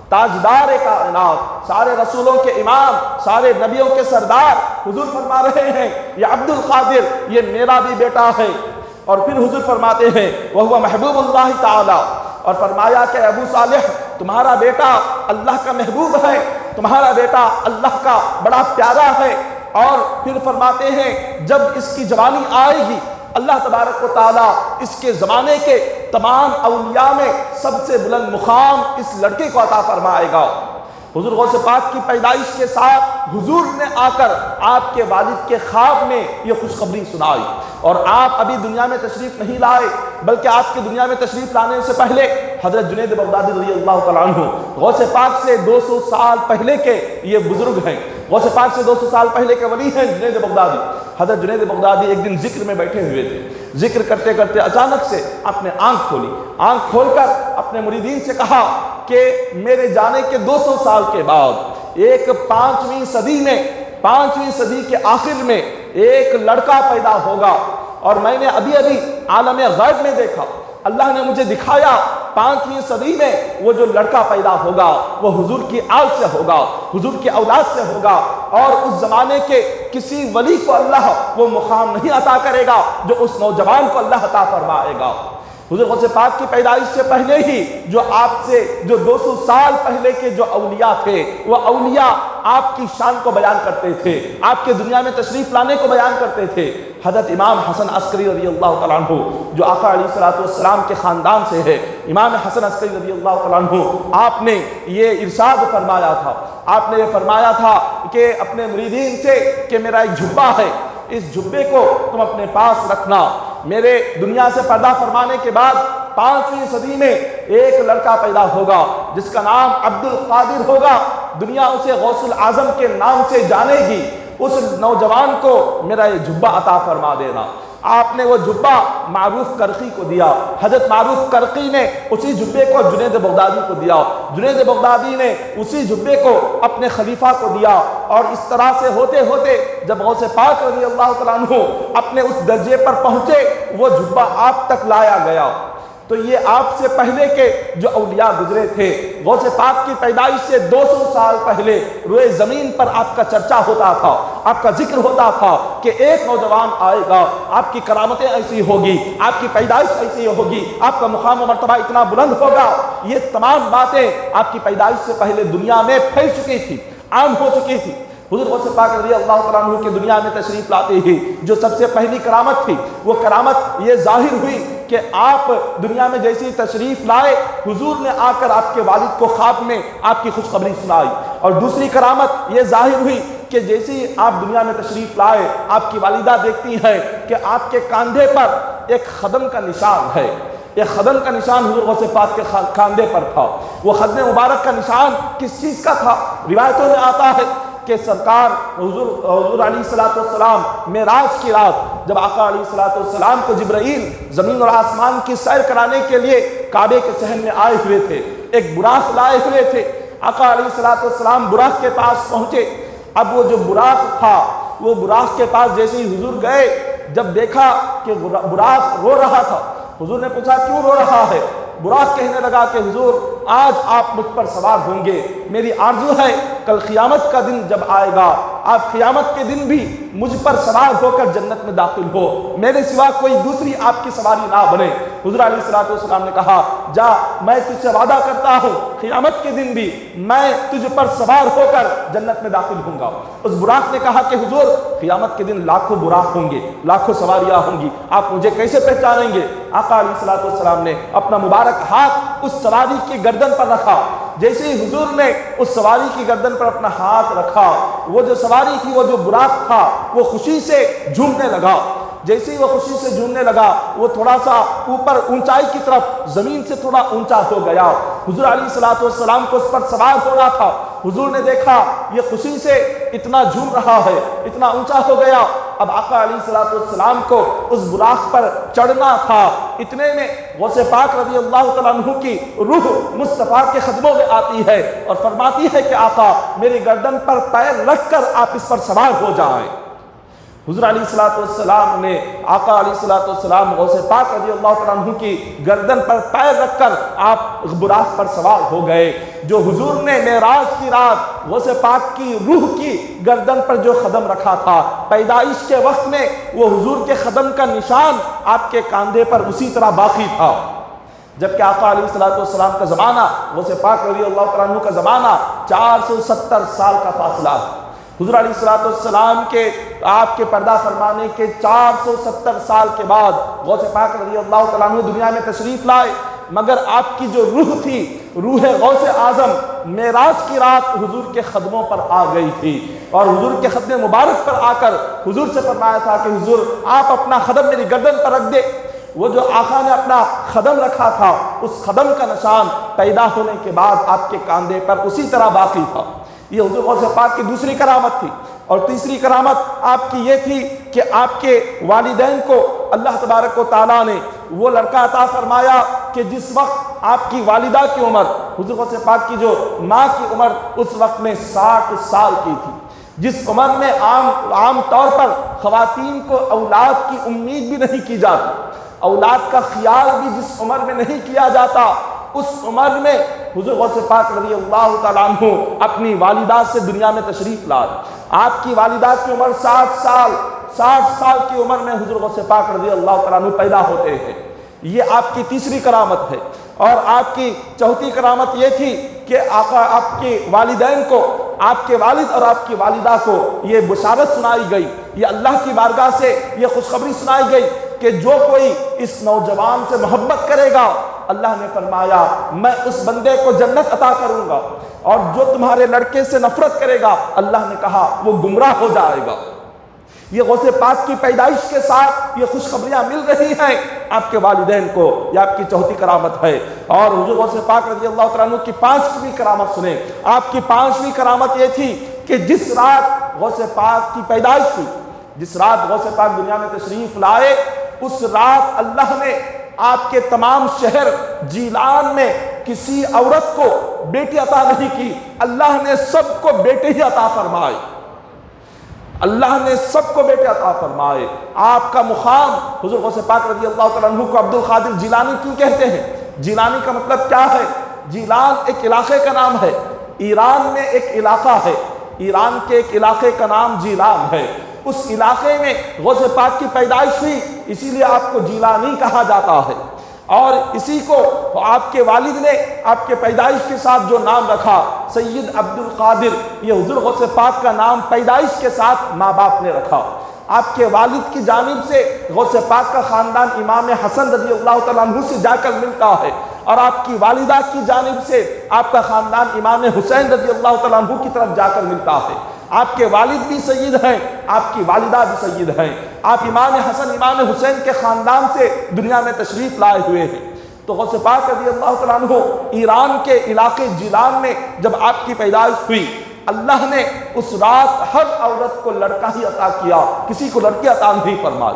تاجدار کائنات، سارے رسولوں کے امام، سارے نبیوں کے سردار، حضور فرما رہے ہیں یہ عبد القادر یہ میرا بھی بیٹا ہے۔ اور پھر حضور فرماتے ہیں وہ محبوب اللہ تعالی، اور فرمایا کہ ابو صالح تمہارا بیٹا اللہ کا محبوب ہے، تمہارا بیٹا اللہ کا بڑا پیارا ہے۔ اور پھر فرماتے ہیں جب اس کی جوانی آئے گی اللہ تبارک و تعالیٰ اس کے زمانے کے تمام اولیاء میں سب سے بلند مقام اس لڑکے کو عطا فرمائے گا۔ حضور غوث پاک کی پیدائش کے ساتھ حضور نے آ کر آپ کے والد کے خواب میں یہ خوشخبری سنائی، اور آپ ابھی دنیا میں تشریف نہیں لائے بلکہ آپ کے دنیا میں تشریف لانے سے پہلے حضرت جنید بغدادی رضی اللہ تعالیٰ عنہ غوث پاک سے 200 سال پہلے کے یہ بزرگ ہیں، غوث پاک سے 200 سال پہلے کے ولی ہیں جنید بغدادی۔ حضرت جنید بغدادی ایک دن ذکر میں بیٹھے ہوئے تھے، ذکر کرتے کرتے اچانک سے آپ نے آنکھ کھولی، آنکھ کھول کر اپنے مریدین سے کہا کہ میرے جانے کے 200 سال کے بعد ایک 5ویں صدی کے آخر میں ایک لڑکا پیدا ہوگا۔ اور میں نے ابھی عالم غیب میں دیکھا، اللہ نے مجھے دکھایا 5ویں صدی میں وہ جو لڑکا پیدا ہوگا وہ حضور کی آل سے ہوگا، حضور کی اولاد سے ہوگا، اور اس زمانے کے کسی ولی کو اللہ وہ مقام نہیں عطا کرے گا جو اس نوجوان کو اللہ عطا فرمائے گا۔ حضور غوث پاک کی پیدائش سے پہلے ہی جو آپ سے جو 200 سال پہلے کے جو اولیاء تھے، وہ اولیاء آپ کی شان کو بیان کرتے تھے، آپ کے دنیا میں تشریف لانے کو بیان کرتے تھے۔ حضرت امام حسن عسکری رضی اللہ تعالیٰ عنہ جو آقا علیہ السلام کے خاندان سے ہے، امام حسن عسکری رضی اللہ تعالیٰ عنہ، آپ نے یہ ارشاد فرمایا تھا، آپ نے یہ فرمایا تھا کہ اپنے مریدین سے کہ میرا ایک جھبا ہے، اس جھبے کو تم اپنے پاس رکھنا۔ میرے دنیا سے پردہ فرمانے کے بعد 5ویں صدی میں ایک لڑکا پیدا ہوگا جس کا نام عبد القادر ہوگا، دنیا اسے غوث العظم کے نام سے جانے گی، اس نوجوان کو میرا یہ جھبا عطا فرما دینا۔ آپ نے وہ جھبا معروف کرقی کو دیا، حضرت معروف کرقی نے اسی جھبے کو جنید بغدادی کو دیا، جنید بغدادی نے اسی جھبے کو اپنے خلیفہ کو دیا، اور اس طرح سے ہوتے ہوتے جب غوث پاک رضی اللہ تعالیٰ عنہ اپنے اس درجے پر پہنچے وہ جھبا آپ تک لایا گیا۔ تو یہ آپ سے پہلے کے جو اولیاء گزرے تھے، غوث پاک کی پیدائش سے 200 سال پہلے روئے زمین پر آپ کا چرچا ہوتا تھا، آپ کا ذکر ہوتا تھا کہ ایک نوجوان آئے گا، آپ کی کرامتیں ایسی ہوگی، آپ کی پیدائش ایسی ہوگی، آپ کا مقام و مرتبہ اتنا بلند ہوگا۔ یہ تمام باتیں آپ کی پیدائش سے پہلے دنیا میں پھیل چکی تھی، عام ہو چکی تھی۔ حضور غوث پاک رضی اللہ تعالیٰ عنہ کے دنیا میں تشریف لاتے ہی جو سب سے پہلی کرامت تھی، وہ کرامت یہ ظاہر ہوئی کہ آپ دنیا میں جیسی تشریف لائے، حضور نے آ کر آپ کے والد کو خواب میں آپ کی خوشخبری سنائی، اور دوسری کرامت یہ ظاہر ہوئی کہ جیسی آپ دنیا میں تشریف لائے آپ کی والدہ دیکھتی ہیں کہ آپ کے کاندھے پر ایک خدم کا نشان ہے۔ ایک خدم کا نشان حضور غوث پاک کے کاندھے پر تھا۔ وہ خدم مبارک کا نشان کس چیز کا تھا؟ روایتوں میں آتا ہے کہ سرکار حضور علیہ السلام معراج کی رات جب آقا علیہ السلام کو جبرائیل زمین اور آسمان کی سیر کرانے کے لیے کعبے کے صحن میں آئے ہوئے تھے، ایک براق لائے ہوئے تھے، آقا علیہ السلام براق کے پاس پہنچے۔ اب وہ جو براق تھا، وہ براق کے پاس جیسے ہی حضور گئے، جب دیکھا کہ براق رو رہا تھا، حضور نے پوچھا کیوں رو رہا ہے؟ براق کہنے لگا کہ حضور آج آپ مجھ پر سوار ہوں گے، میری آرزو ہے کل قیامت کا دن جب آئے گا آپ قیامت کے دن بھی مجھ پر سوار ہو کر جنت میں داخل ہو، میرے سوا کوئی دوسری آپ کی سواری نہ بنے۔ حضور علیہ السلام نے کہا جا، میں تجھ سے وعدہ کرتا ہوں قیامت کے دن بھی میں تجھ پر سوار ہو کر جنت میں داخل ہوں گا۔ اس براق نے کہا کہ حضور قیامت کے دن لاکھوں براق ہوں گے، لاکھوں سواریاں ہوں گی، آپ مجھے کیسے پہچانیں گے؟ آقا علیہ السلام نے اپنا مبارک ہاتھ اس سواری کی گردن پر رکھا۔ جیسے ہی حضور نے اس سواری کی گردن پر اپنا ہاتھ رکھا، وہ جو سواری تھی، وہ جو براق تھا، وہ خوشی سے جھومنے لگا۔ جیسے ہی وہ خوشی سے جھومنے لگا، وہ تھوڑا سا اوپر اونچائی کی طرف زمین سے تھوڑا اونچا ہو گیا۔ حضور علیہ السلام کو اس پر سوار ہونا تھا، حضور نے دیکھا یہ خوشی سے اتنا جھوم رہا ہے، اتنا اونچا ہو گیا۔ اب آقا علیہ السلام کو اس براق پر چڑھنا تھا، اتنے میں غوث پاک رضی اللہ تعالیٰ عنہ کی روح مصطفیٰ کے قدموں میں آتی ہے اور فرماتی ہے کہ آقا میری گردن پر پیر رکھ کر آپ اس پر سوار ہو جائیں۔ حضور علیہ السلام نے آقا علیہ السلام غوث پاک رضی اللہ تعالیٰ عنہ کی گردن پر پیر رکھ کر آپ براق پر سوار ہو گئے۔ جو حضور نے معراج کی رات غوث پاک کی روح کی گردن پر جو قدم رکھا تھا، پیدائش کے وقت میں وہ حضور کے قدم کا نشان آپ کے کاندھے پر اسی طرح باقی تھا۔ جبکہ آقا علیہ السلام کا زمانہ، غوث پاک رضی اللہ تعالیٰ عنہ کا زمانہ 470 سال کا فاصلہ ہے۔ حضور علیہ السلام کے آپ کے پردہ فرمانے کے 470 سال کے بعد غوث پاک رضی اللہ تعالیٰ عنہ دنیا میں تشریف لائے، مگر آپ کی جو روح تھی، روح غوث اعظم، معراج کی رات حضور کے قدموں پر آ گئی تھی، اور حضور کے قدم مبارک پر آ کر حضور سے فرمایا تھا کہ حضور آپ اپنا قدم میری گردن پر رکھ دے۔ وہ جو آقا نے اپنا قدم رکھا تھا، اس قدم کا نشان پیدا ہونے کے بعد آپ کے کاندھے پر اسی طرح باقی تھا۔ یہ حضور غوث پاک کی دوسری کرامت تھی۔ اور تیسری کرامت آپ کی یہ تھی کہ آپ کے والدین کو اللہ تبارک و تعالیٰ نے وہ لڑکا عطا فرمایا کہ جس وقت آپ کی والدہ کی عمر، حضور غوث پاک کی جو ماں کی عمر اس وقت میں 60 سال کی تھی، جس عمر میں عام طور پر خواتین کو اولاد کی امید بھی نہیں کی جاتی، اولاد کا خیال بھی جس عمر میں نہیں کیا جاتا، اس عمر میں حضور غوث پاک رضی اللہ تعالیٰ عنہ اپنی والدہ سے دنیا میں تشریف لائے۔ آپ کی والدہ کی عمر 60 سال کی عمر میں حضور غوث پاک رضی اللہ تعالیٰ عنہ پیدا ہوتے ہیں۔ یہ آپ کی تیسری کرامت ہے۔ اور آپ کی چوتھی کرامت یہ تھی کہ آقا آپ کے والدین کو، آپ کے والد اور آپ کی والدہ کو یہ بشارت سنائی گئی، یہ اللہ کی بارگاہ سے یہ خوشخبری سنائی گئی کہ جو کوئی اس نوجوان سے محبت کرے گا، اللہ نے فرمایا میں اس بندے کو جنت عطا کروں گا، اور جو تمہارے لڑکے سے نفرت کرے گا، اللہ نے کہا وہ گمراہ ہو جائے گا۔ یہ غوث پاک کی پیدائش کے ساتھ یہ خوشخبریاں مل رہی ہیں آپ کے والدین کو، یہ آپ کی چوتھی کرامت ہے۔ اور حضور غوث پاک رضی اللہ تعالیٰ عنہ کی 5ویں کرامت سنیں۔ آپ کی 5ویں کرامت یہ تھی کہ جس رات غوث پاک کی پیدائش ہوئی، جس رات غوث پاک دنیا میں تشریف لائے، اس رات اللہ نے آپ کے تمام شہر جیلان میں کسی عورت کو بیٹی عطا نہیں کی، اللہ نے سب کو بیٹے ہی عطا فرمائے، اللہ نے سب کو بیٹے عطا فرمائے۔ آپ کا مقام حضور غوث پاک رضی اللہ تعالیٰ عنہ کو عبد القادر جیلانی کیوں کہتے ہیں؟ جیلانی کا مطلب کیا ہے؟ جیلان ایک علاقے کا نام ہے، ایران میں ایک علاقہ ہے، ایران کے ایک علاقے کا نام جیلان ہے۔ اس علاقے میں غوث پاک کی پیدائش ہوئی، اسی لیے آپ کو جیلانی کہا جاتا ہے۔ اور اسی کو آپ کے والد نے آپ کے پیدائش کے ساتھ جو نام رکھا سید عبد القادر، یہ حضور غوث پاک کا نام پیدائش کے ساتھ ماں باپ نے رکھا۔ آپ کے والد کی جانب سے غوث پاک کا خاندان امام حسن رضی اللہ تعالیٰ عنہ سے جا کر ملتا ہے، اور آپ کی والدہ کی جانب سے آپ کا خاندان امام حسین رضی اللہ تعالیٰ عنہ کی طرف جا کر ملتا ہے۔ آپ کے والد بھی سید ہیں، آپ کی والدہ بھی سید ہیں، آپ امام حسن امام حسین کے خاندان سے دنیا میں تشریف لائے ہوئے ہیں۔ تو غوث پاک رضی اللہ تعالیٰ عنہ ایران کے علاقے جیلان میں جب آپ کی پیدائش ہوئی، اللہ نے اس رات ہر عورت کو لڑکا ہی عطا کیا، کسی کو لڑکی عطا نہیں فرمائی۔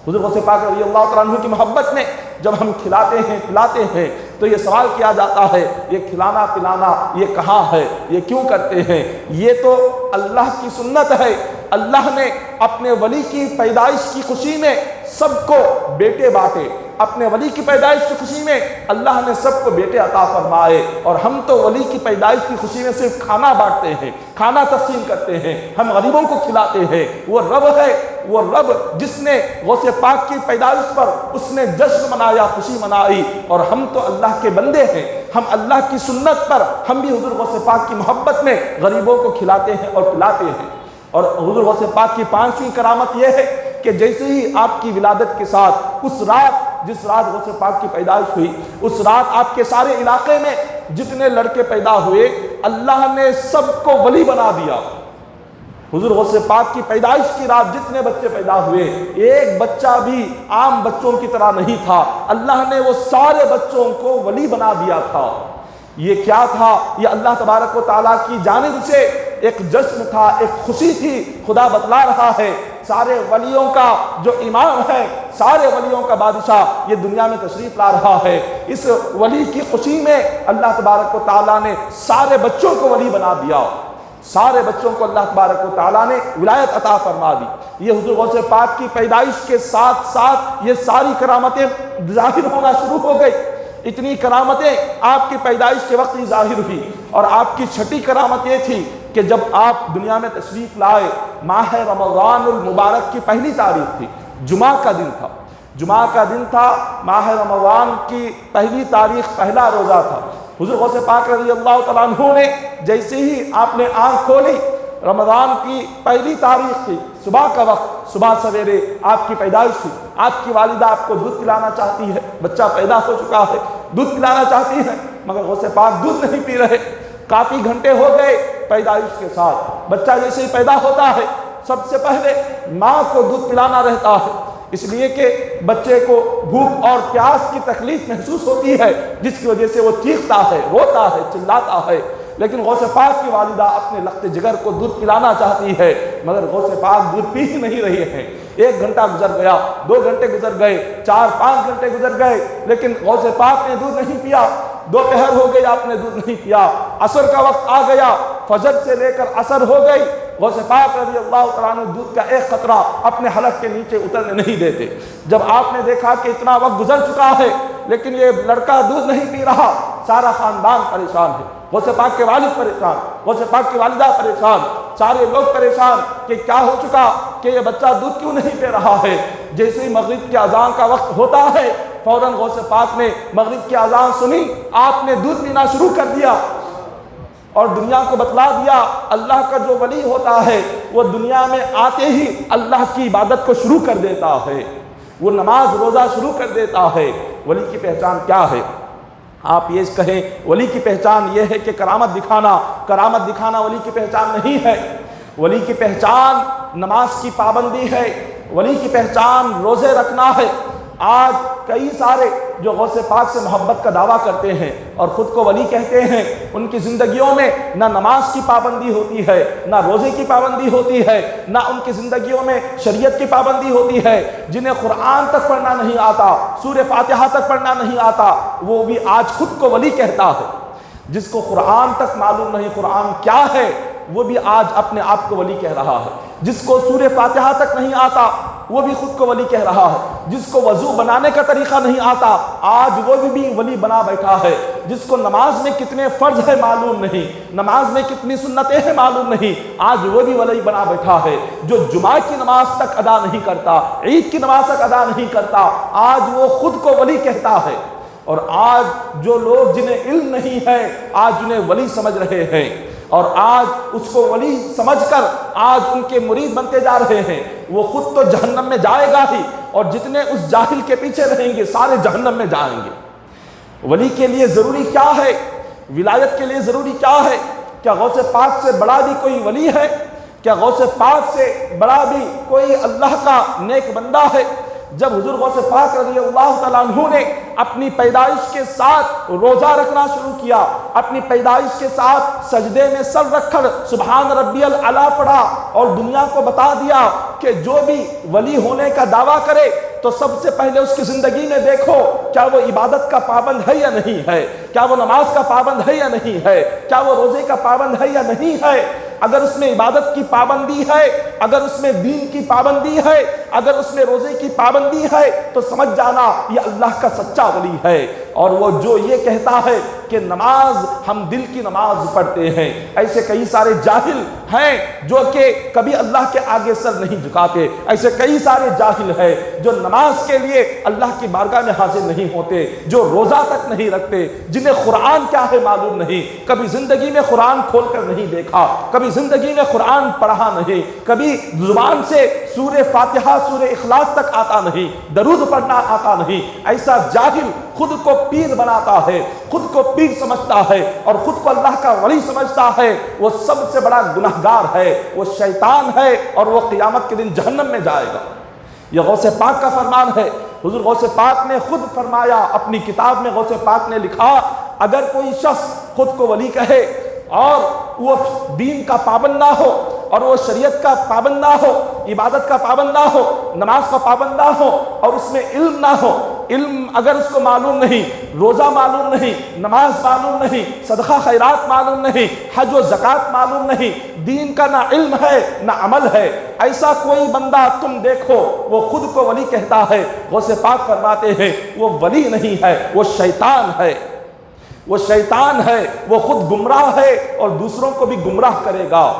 حضور غوث پاک رضی اللہ تعالیٰ عنہ کی محبت میں جب ہم کھلاتے ہیں پلاتے ہیں تو یہ سوال کیا جاتا ہے یہ کھلانا پلانا یہ کہاں ہے، یہ کیوں کرتے ہیں؟ یہ تو اللہ کی سنت ہے۔ اللہ نے اپنے ولی کی پیدائش کی خوشی میں سب کو بیٹے بانٹے، اپنے ولی کی پیدائش کی خوشی میں اللہ نے سب کو بیٹے عطا فرمائے، اور ہم تو ولی کی پیدائش کی خوشی میں صرف کھانا بانٹتے ہیں، کھانا تقسیم کرتے ہیں، ہم غریبوں کو کھلاتے ہیں۔ وہ رب ہے، وہ رب جس نے غوث پاک کی پیدائش پر اس نے جشن منایا، خوشی منائی، اور ہم تو اللہ کے بندے ہیں، ہم اللہ کی سنت پر ہم بھی حضور غوث پاک کی محبت میں غریبوں کو کھلاتے ہیں اور پلاتے ہیں۔ اور حضور غوث پاک کی 5ویں کرامت یہ ہے کہ جیسے ہی آپ کی ولادت کے ساتھ اس رات، جس رات غوث پاک کی پیدائش ہوئی، اس رات آپ کے سارے علاقے میں جتنے لڑکے پیدا ہوئے اللہ نے سب کو ولی بنا دیا۔ حضور غوث پاک کی پیدائش کی رات جتنے بچے پیدا ہوئے، ایک بچہ بھی عام بچوں کی طرح نہیں تھا، اللہ نے وہ سارے بچوں کو ولی بنا دیا تھا۔ یہ کیا تھا؟ یہ اللہ تبارک و تعالیٰ کی جانب سے ایک جشن تھا، ایک خوشی تھی۔ خدا بتلا رہا ہے سارے ولیوں کا جو امام ہے، سارے ولیوں کا بادشاہ یہ دنیا میں تشریف لا رہا ہے۔ اس ولی کی خوشی میں اللہ تبارک و تعالیٰ نے سارے بچوں کو ولی بنا دیا، سارے بچوں کو اللہ تبارک و تعالیٰ نے ولایت عطا فرما دی۔ یہ حضور غوث پاک کی پیدائش کے ساتھ ساتھ یہ ساری کرامتیں ظاہر ہونا شروع ہو گئی۔ اتنی کرامتیں آپ کی پیدائش کے وقت ہی ظاہر ہوئی۔ اور آپ کی 6ٹھی کرامت یہ تھی کہ جب آپ دنیا میں تشریف لائے، ماہ رمضان المبارک کی پہلی تاریخ تھی، جمعہ کا دن تھا، جمعہ کا دن تھا، ماہ رمضان کی پہلی تاریخ پہلا روزہ تھا۔ حضور غوث پاک رضی اللہ تعالیٰ عنہ نے جیسے ہی آپ نے آنکھ کھولی، رمضان کی پہلی تاریخ تھی، صبح کا وقت، صبح سویرے آپ کی پیدائش ہوئی۔ آپ کی والدہ آپ کو دودھ پلانا چاہتی ہے، بچہ پیدا ہو چکا ہے، دودھ پلانا چاہتی ہے، مگر غوث پاک دودھ نہیں پی رہے۔ کافی گھنٹے ہو گئے پیدائش کے ساتھ، بچہ جیسے ہی پیدا ہوتا ہے سب سے پہلے ماں کو دودھ پلانا رہتا ہے، اس لیے کہ بچے کو بھوک اور پیاس کی تکلیف محسوس ہوتی ہے، جس کی وجہ سے وہ چیختا ہے، روتا ہے، چلاتا ہے۔ لیکن غوث پاک کی والدہ اپنے لخت جگر کو دودھ پلانا چاہتی ہے، مگر غوث پاک دودھ پی ہی نہیں رہے ہیں۔ 1 گھنٹہ گزر گیا، 2 گھنٹے گزر گئے، 4-5 گھنٹے گزر گئے، لیکن غوث پاک نے دودھ نہیں پیا۔ دوپہر ہو گئی آپ نے دودھ نہیں پیا، عصر کا وقت آ گیا، فجر سے لے کر عصر ہو گئی، غوث پاک رضی اللہ تعالیٰ عنہ دودھ کا ایک قطرہ اپنے حلق کے نیچے اترنے نہیں دیتے۔ جب آپ نے دیکھا کہ اتنا وقت گزر چکا ہے لیکن یہ لڑکا دودھ نہیں پی رہا، سارا خاندان پریشان ہے، غوث پاک کے والد پریشان، غوث پاک کی والدہ پریشان، سارے لوگ پریشان کہ کیا ہو چکا کہ یہ بچہ دودھ کیوں نہیں پی رہا ہے۔ جیسے ہی مغرب کی اذان کا وقت ہوتا ہے فوراً غوث پاک نے مغرب کی اذان سنی، آپ نے دودھ پینا شروع کر دیا اور دنیا کو بتلا دیا اللہ کا جو ولی ہوتا ہے وہ دنیا میں آتے ہی اللہ کی عبادت کو شروع کر دیتا ہے، وہ نماز روزہ شروع کر دیتا ہے۔ ولی کی پہچان کیا ہے؟ آپ یہ کہیں ولی کی پہچان یہ ہے کہ کرامت دکھانا ولی کی پہچان نہیں ہے۔ ولی کی پہچان نماز کی پابندی ہے، ولی کی پہچان روزے رکھنا ہے۔ آج کئی سارے جو غوث پاک سے محبت کا دعویٰ کرتے ہیں اور خود کو ولی کہتے ہیں، ان کی زندگیوں میں نہ نماز کی پابندی ہوتی ہے، نہ روزے کی پابندی ہوتی ہے، نہ ان کی زندگیوں میں شریعت کی پابندی ہوتی ہے۔ جنہیں قرآن تک پڑھنا نہیں آتا، سورہ فاتحہ تک پڑھنا نہیں آتا، وہ بھی آج خود کو ولی کہتا ہے۔ جس کو قرآن تک معلوم نہیں قرآن کیا ہے، وہ بھی آج اپنے آپ کو ولی کہہ رہا ہے۔ جس کو سورہ فاتحہ تک نہیں آتا وہ بھی خود کو ولی کہہ رہا ہے۔ جس کو وضو بنانے کا طریقہ نہیں آتا آج وہ بھی ولی بنا بیٹھا ہے۔ جس کو نماز میں کتنے فرض ہے معلوم نہیں، نماز میں کتنی سنتیں ہیں معلوم نہیں، آج وہ بھی ولی بنا بیٹھا ہے۔ جو جمعہ کی نماز تک ادا نہیں کرتا، عید کی نماز تک ادا نہیں کرتا، آج وہ خود کو ولی کہتا ہے۔ اور آج جو لوگ جنہیں علم نہیں ہے آج انہیں ولی سمجھ رہے ہیں، اور آج اس کو ولی سمجھ کر آج ان کے مرید بنتے جا رہے ہیں۔ وہ خود تو جہنم میں جائے گا ہی، اور جتنے اس جاہل کے پیچھے رہیں گے سارے جہنم میں جائیں گے۔ ولی کے لیے ضروری کیا ہے؟ ولایت کے لیے ضروری کیا ہے؟ کیا غوث پاک سے بڑا بھی کوئی ولی ہے؟ کیا غوث پاک سے بڑا بھی کوئی اللہ کا نیک بندہ ہے؟ جب حضور غوث پاک رضی اللہ تعالیٰ عنہ نے اپنی پیدائش کے ساتھ روزہ رکھنا شروع کیا، اپنی پیدائش کے ساتھ سجدے میں سر رکھ کر سبحان ربی الاعلیٰ پڑھا اور دنیا کو بتا دیا کہ جو بھی ولی ہونے کا دعویٰ کرے تو سب سے پہلے اس کی زندگی میں دیکھو کیا وہ عبادت کا پابند ہے یا نہیں ہے، کیا وہ نماز کا پابند ہے یا نہیں ہے، کیا وہ روزے کا پابند ہے یا نہیں ہے۔ اگر اس میں عبادت کی پابندی ہے، اگر اس میں دین کی پابندی ہے، اگر اس میں روزے کی پابندی ہے تو سمجھ جانا یہ اللہ کا سچا ولی ہے۔ اور وہ جو یہ کہتا ہے کہ نماز ہم دل کی نماز پڑھتے ہیں، ایسے کئی سارے جاہل ہیں جو کہ کبھی اللہ کے آگے سر نہیں جھکاتے، ایسے کئی سارے جاہل ہیں جو نماز کے لیے اللہ کی بارگاہ میں حاضر نہیں ہوتے، جو روزہ تک نہیں رکھتے، جنہیں قرآن کیا ہے معلوم نہیں، کبھی زندگی میں قرآن کھول کر نہیں دیکھا، کبھی زندگی میں قرآن پڑھا نہیں، کبھی زبان سے سورہ فاتحہ سورہ اخلاص تک آتا نہیں، درود پڑھنا آتا نہیں۔ ایسا جاہل خود کو پیر بناتا ہے، خود کو پیر سمجھتا ہے اور خود کو اللہ کا ولی سمجھتا ہے، وہ سب سے بڑا گناہگار ہے، وہ شیطان ہے اور وہ قیامت کے دن جہنم میں جائے گا۔ یہ غوث پاک کا فرمان ہے۔ حضور غوث پاک نے خود فرمایا، اپنی کتاب میں غوث پاک نے لکھا، اگر کوئی شخص خود کو ولی کہے اور وہ دین کا پابند نہ ہو اور وہ شریعت کا پابند نہ ہو، عبادت کا پابند نہ ہو، نماز کا پابند نہ ہو اور اس میں علم نہ ہو، علم اگر اس کو معلوم نہیں، روزہ معلوم نہیں، نماز معلوم نہیں، صدقہ خیرات معلوم نہیں، حج و زکوٰۃ معلوم نہیں، دین کا نہ علم ہے نہ عمل ہے، ایسا کوئی بندہ تم دیکھو وہ خود کو ولی کہتا ہے، غوث پاک فرماتے ہیں وہ ولی نہیں ہے، وہ شیطان ہے، وہ شیطان ہے، وہ خود گمراہ ہے اور دوسروں کو بھی گمراہ کرے گا۔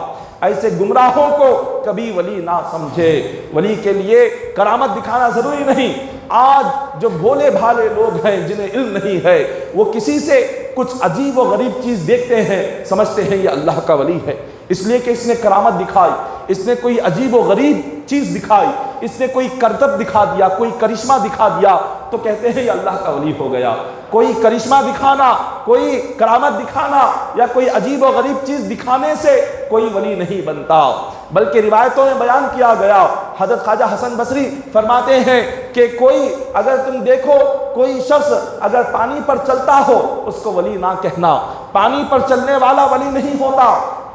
ایسے گمراہوں کو کبھی ولی نہ سمجھے۔ ولی کے لیے کرامت دکھانا ضروری نہیں۔ آج جو بھولے بھالے لوگ ہیں جنہیں علم نہیں ہے، وہ کسی سے کچھ عجیب و غریب چیز دیکھتے ہیں، سمجھتے ہیں یہ اللہ کا ولی ہے، اس لیے کہ اس نے کرامت دکھائی، اس نے کوئی عجیب و غریب چیز دکھائی، اس نے کوئی کرتب دکھا دیا، کوئی کرشمہ دکھا دیا تو کہتے ہیں یہ اللہ کا ولی ہو گیا۔ کوئی کرشمہ دکھانا، کوئی کرامت دکھانا یا کوئی عجیب و غریب چیز دکھانے سے کوئی ولی نہیں بنتا، بلکہ روایتوں میں بیان کیا گیا، حضرت خواجہ حسن بصری فرماتے ہیں کہ کوئی اگر تم دیکھو کوئی شخص اگر پانی پر چلتا ہو اس کو ولی نہ کہنا، پانی پر چلنے والا ولی نہیں ہوتا۔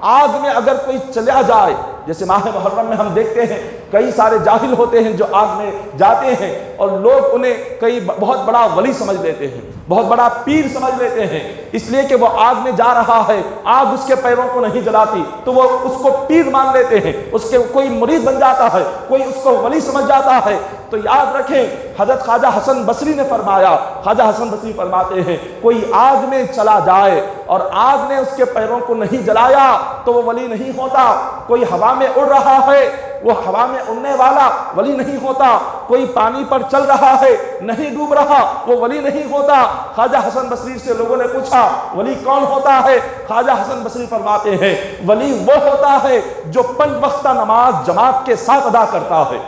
آگ میں اگر کوئی چلا جائے، جیسے ماہ محرم میں ہم دیکھتے ہیں کئی سارے جاہل ہوتے ہیں جو آگ میں جاتے ہیں اور لوگ انہیں کئی بہت بڑا ولی سمجھ لیتے ہیں، بہت بڑا پیر سمجھ لیتے ہیں، اس لیے کہ وہ آگ میں جا رہا ہے، آگ اس کے پیروں کو نہیں جلاتی تو وہ اس کو پیر مان لیتے ہیں، اس کے کوئی مرید بن جاتا ہے، کوئی اس کو ولی سمجھ جاتا ہے۔ تو یاد رکھیں حضرت خواجہ حسن بصری نے فرمایا، خواجہ حسن بصری فرماتے ہیں کوئی آگ میں چلا جائے اور آگ نے اس کے پیروں کو نہیں جلایا تو وہ ولی نہیں ہوتا، کوئی ہوا میں اڑ رہا ہے وہ ہوا میں اڑنے والا ولی نہیں ہوتا، کوئی پانی پر چل رہا ہے نہیں ڈوب رہا وہ ولی نہیں ہوتا۔ خواجہ حسن بصری سے لوگوں نے پوچھا ولی کون ہوتا ہے؟ خواجہ حسن بصری فرماتے ہیں ولی وہ ہوتا ہے جو 5 وقتہ نماز جماعت کے ساتھ ادا کرتا ہے،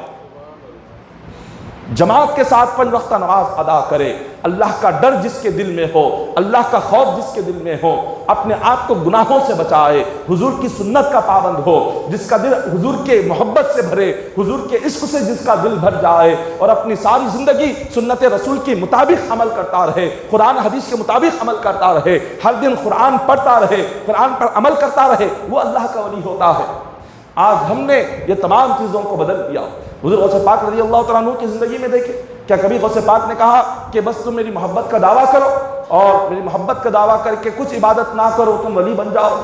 جماعت کے ساتھ 5 وقتہ نماز ادا کرے، اللہ کا ڈر جس کے دل میں ہو، اللہ کا خوف جس کے دل میں ہو، اپنے آپ کو گناہوں سے بچائے، حضور کی سنت کا پابند ہو، جس کا دل حضور کے محبت سے بھرے، حضور کے عشق سے جس کا دل بھر جائے اور اپنی ساری زندگی سنت رسول کے مطابق عمل کرتا رہے، قرآن حدیث کے مطابق عمل کرتا رہے، ہر دن قرآن پڑھتا رہے، قرآن پر عمل کرتا رہے، وہ اللہ کا ولی ہوتا ہے۔ آج ہم نے یہ تمام چیزوں کو بدل دیا۔ حضور غوث پاک رضی اللہ تعالیٰ عنہ کی زندگی میں دیکھیں، کیا کبھی غوث پاک نے کہا کہ بس تم میری محبت کا دعویٰ کرو اور میری محبت کا دعویٰ کر کے کچھ عبادت نہ کرو تم ولی بن جاؤ؟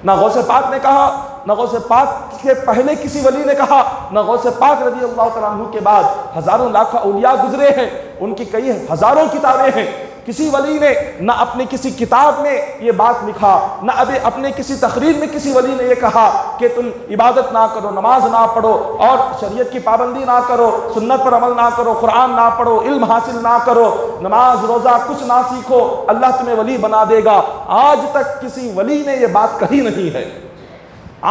نہ غوث پاک نے کہا، نہ غوث پاک کے پہلے کسی ولی نے کہا، نہ غوث پاک رضی اللہ تعالیٰ عنہ کے بعد ہزاروں لاکھ اولیاء گزرے ہیں، ان کی کئی ہزاروں کتابیں ہیں، کسی ولی نے نہ اپنی کسی کتاب میں یہ بات لکھا، نہ ابھی اپنے کسی تقریر میں کسی ولی نے یہ کہا کہ تم عبادت نہ کرو، نماز نہ پڑھو اور شریعت کی پابندی نہ کرو، سنت پر عمل نہ کرو، قرآن نہ پڑھو، علم حاصل نہ کرو، نماز روزہ کچھ نہ سیکھو، اللہ تمہیں ولی بنا دے گا۔ آج تک کسی ولی نے یہ بات کہی نہیں ہے،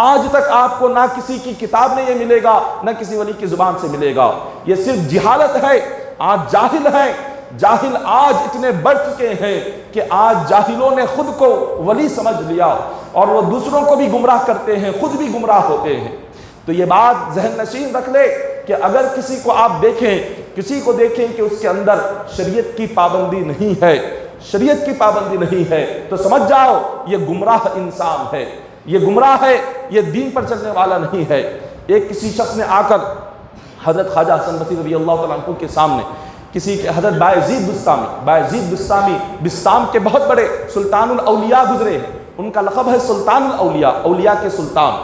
آج تک آپ کو نہ کسی کی کتاب میں یہ ملے گا نہ کسی ولی کی زبان سے ملے گا۔ یہ صرف جہالت ہے، آج جاہل ہیں، جاہل آج اتنے بڑھ چکے ہیں کہ آج جاہلوں نے خود کو ولی سمجھ لیا اور وہ دوسروں کو بھی گمراہ کرتے ہیں، خود بھی گمراہ ہوتے ہیں۔ تو یہ بات ذہن نشین رکھ لے کہ اگر کسی کو آپ دیکھیں، کسی کو دیکھیں کہ اس کے اندر شریعت کی پابندی نہیں ہے، شریعت کی پابندی نہیں ہے، تو سمجھ جاؤ یہ گمراہ انسان ہے، یہ گمراہ ہے، یہ دین پر چلنے والا نہیں ہے۔ ایک کسی شخص نے آ کر حضرت خواجہ حسن بصری رضی اللہ تعالیٰ عنہ کے سامنے کسی کے حضرت بایزید بستامی بستام کے بہت بڑے سلطان الاولیاء گزرے ہیں، ان کا لقب ہے سلطان الاولیاء، اولیاء کے سلطان۔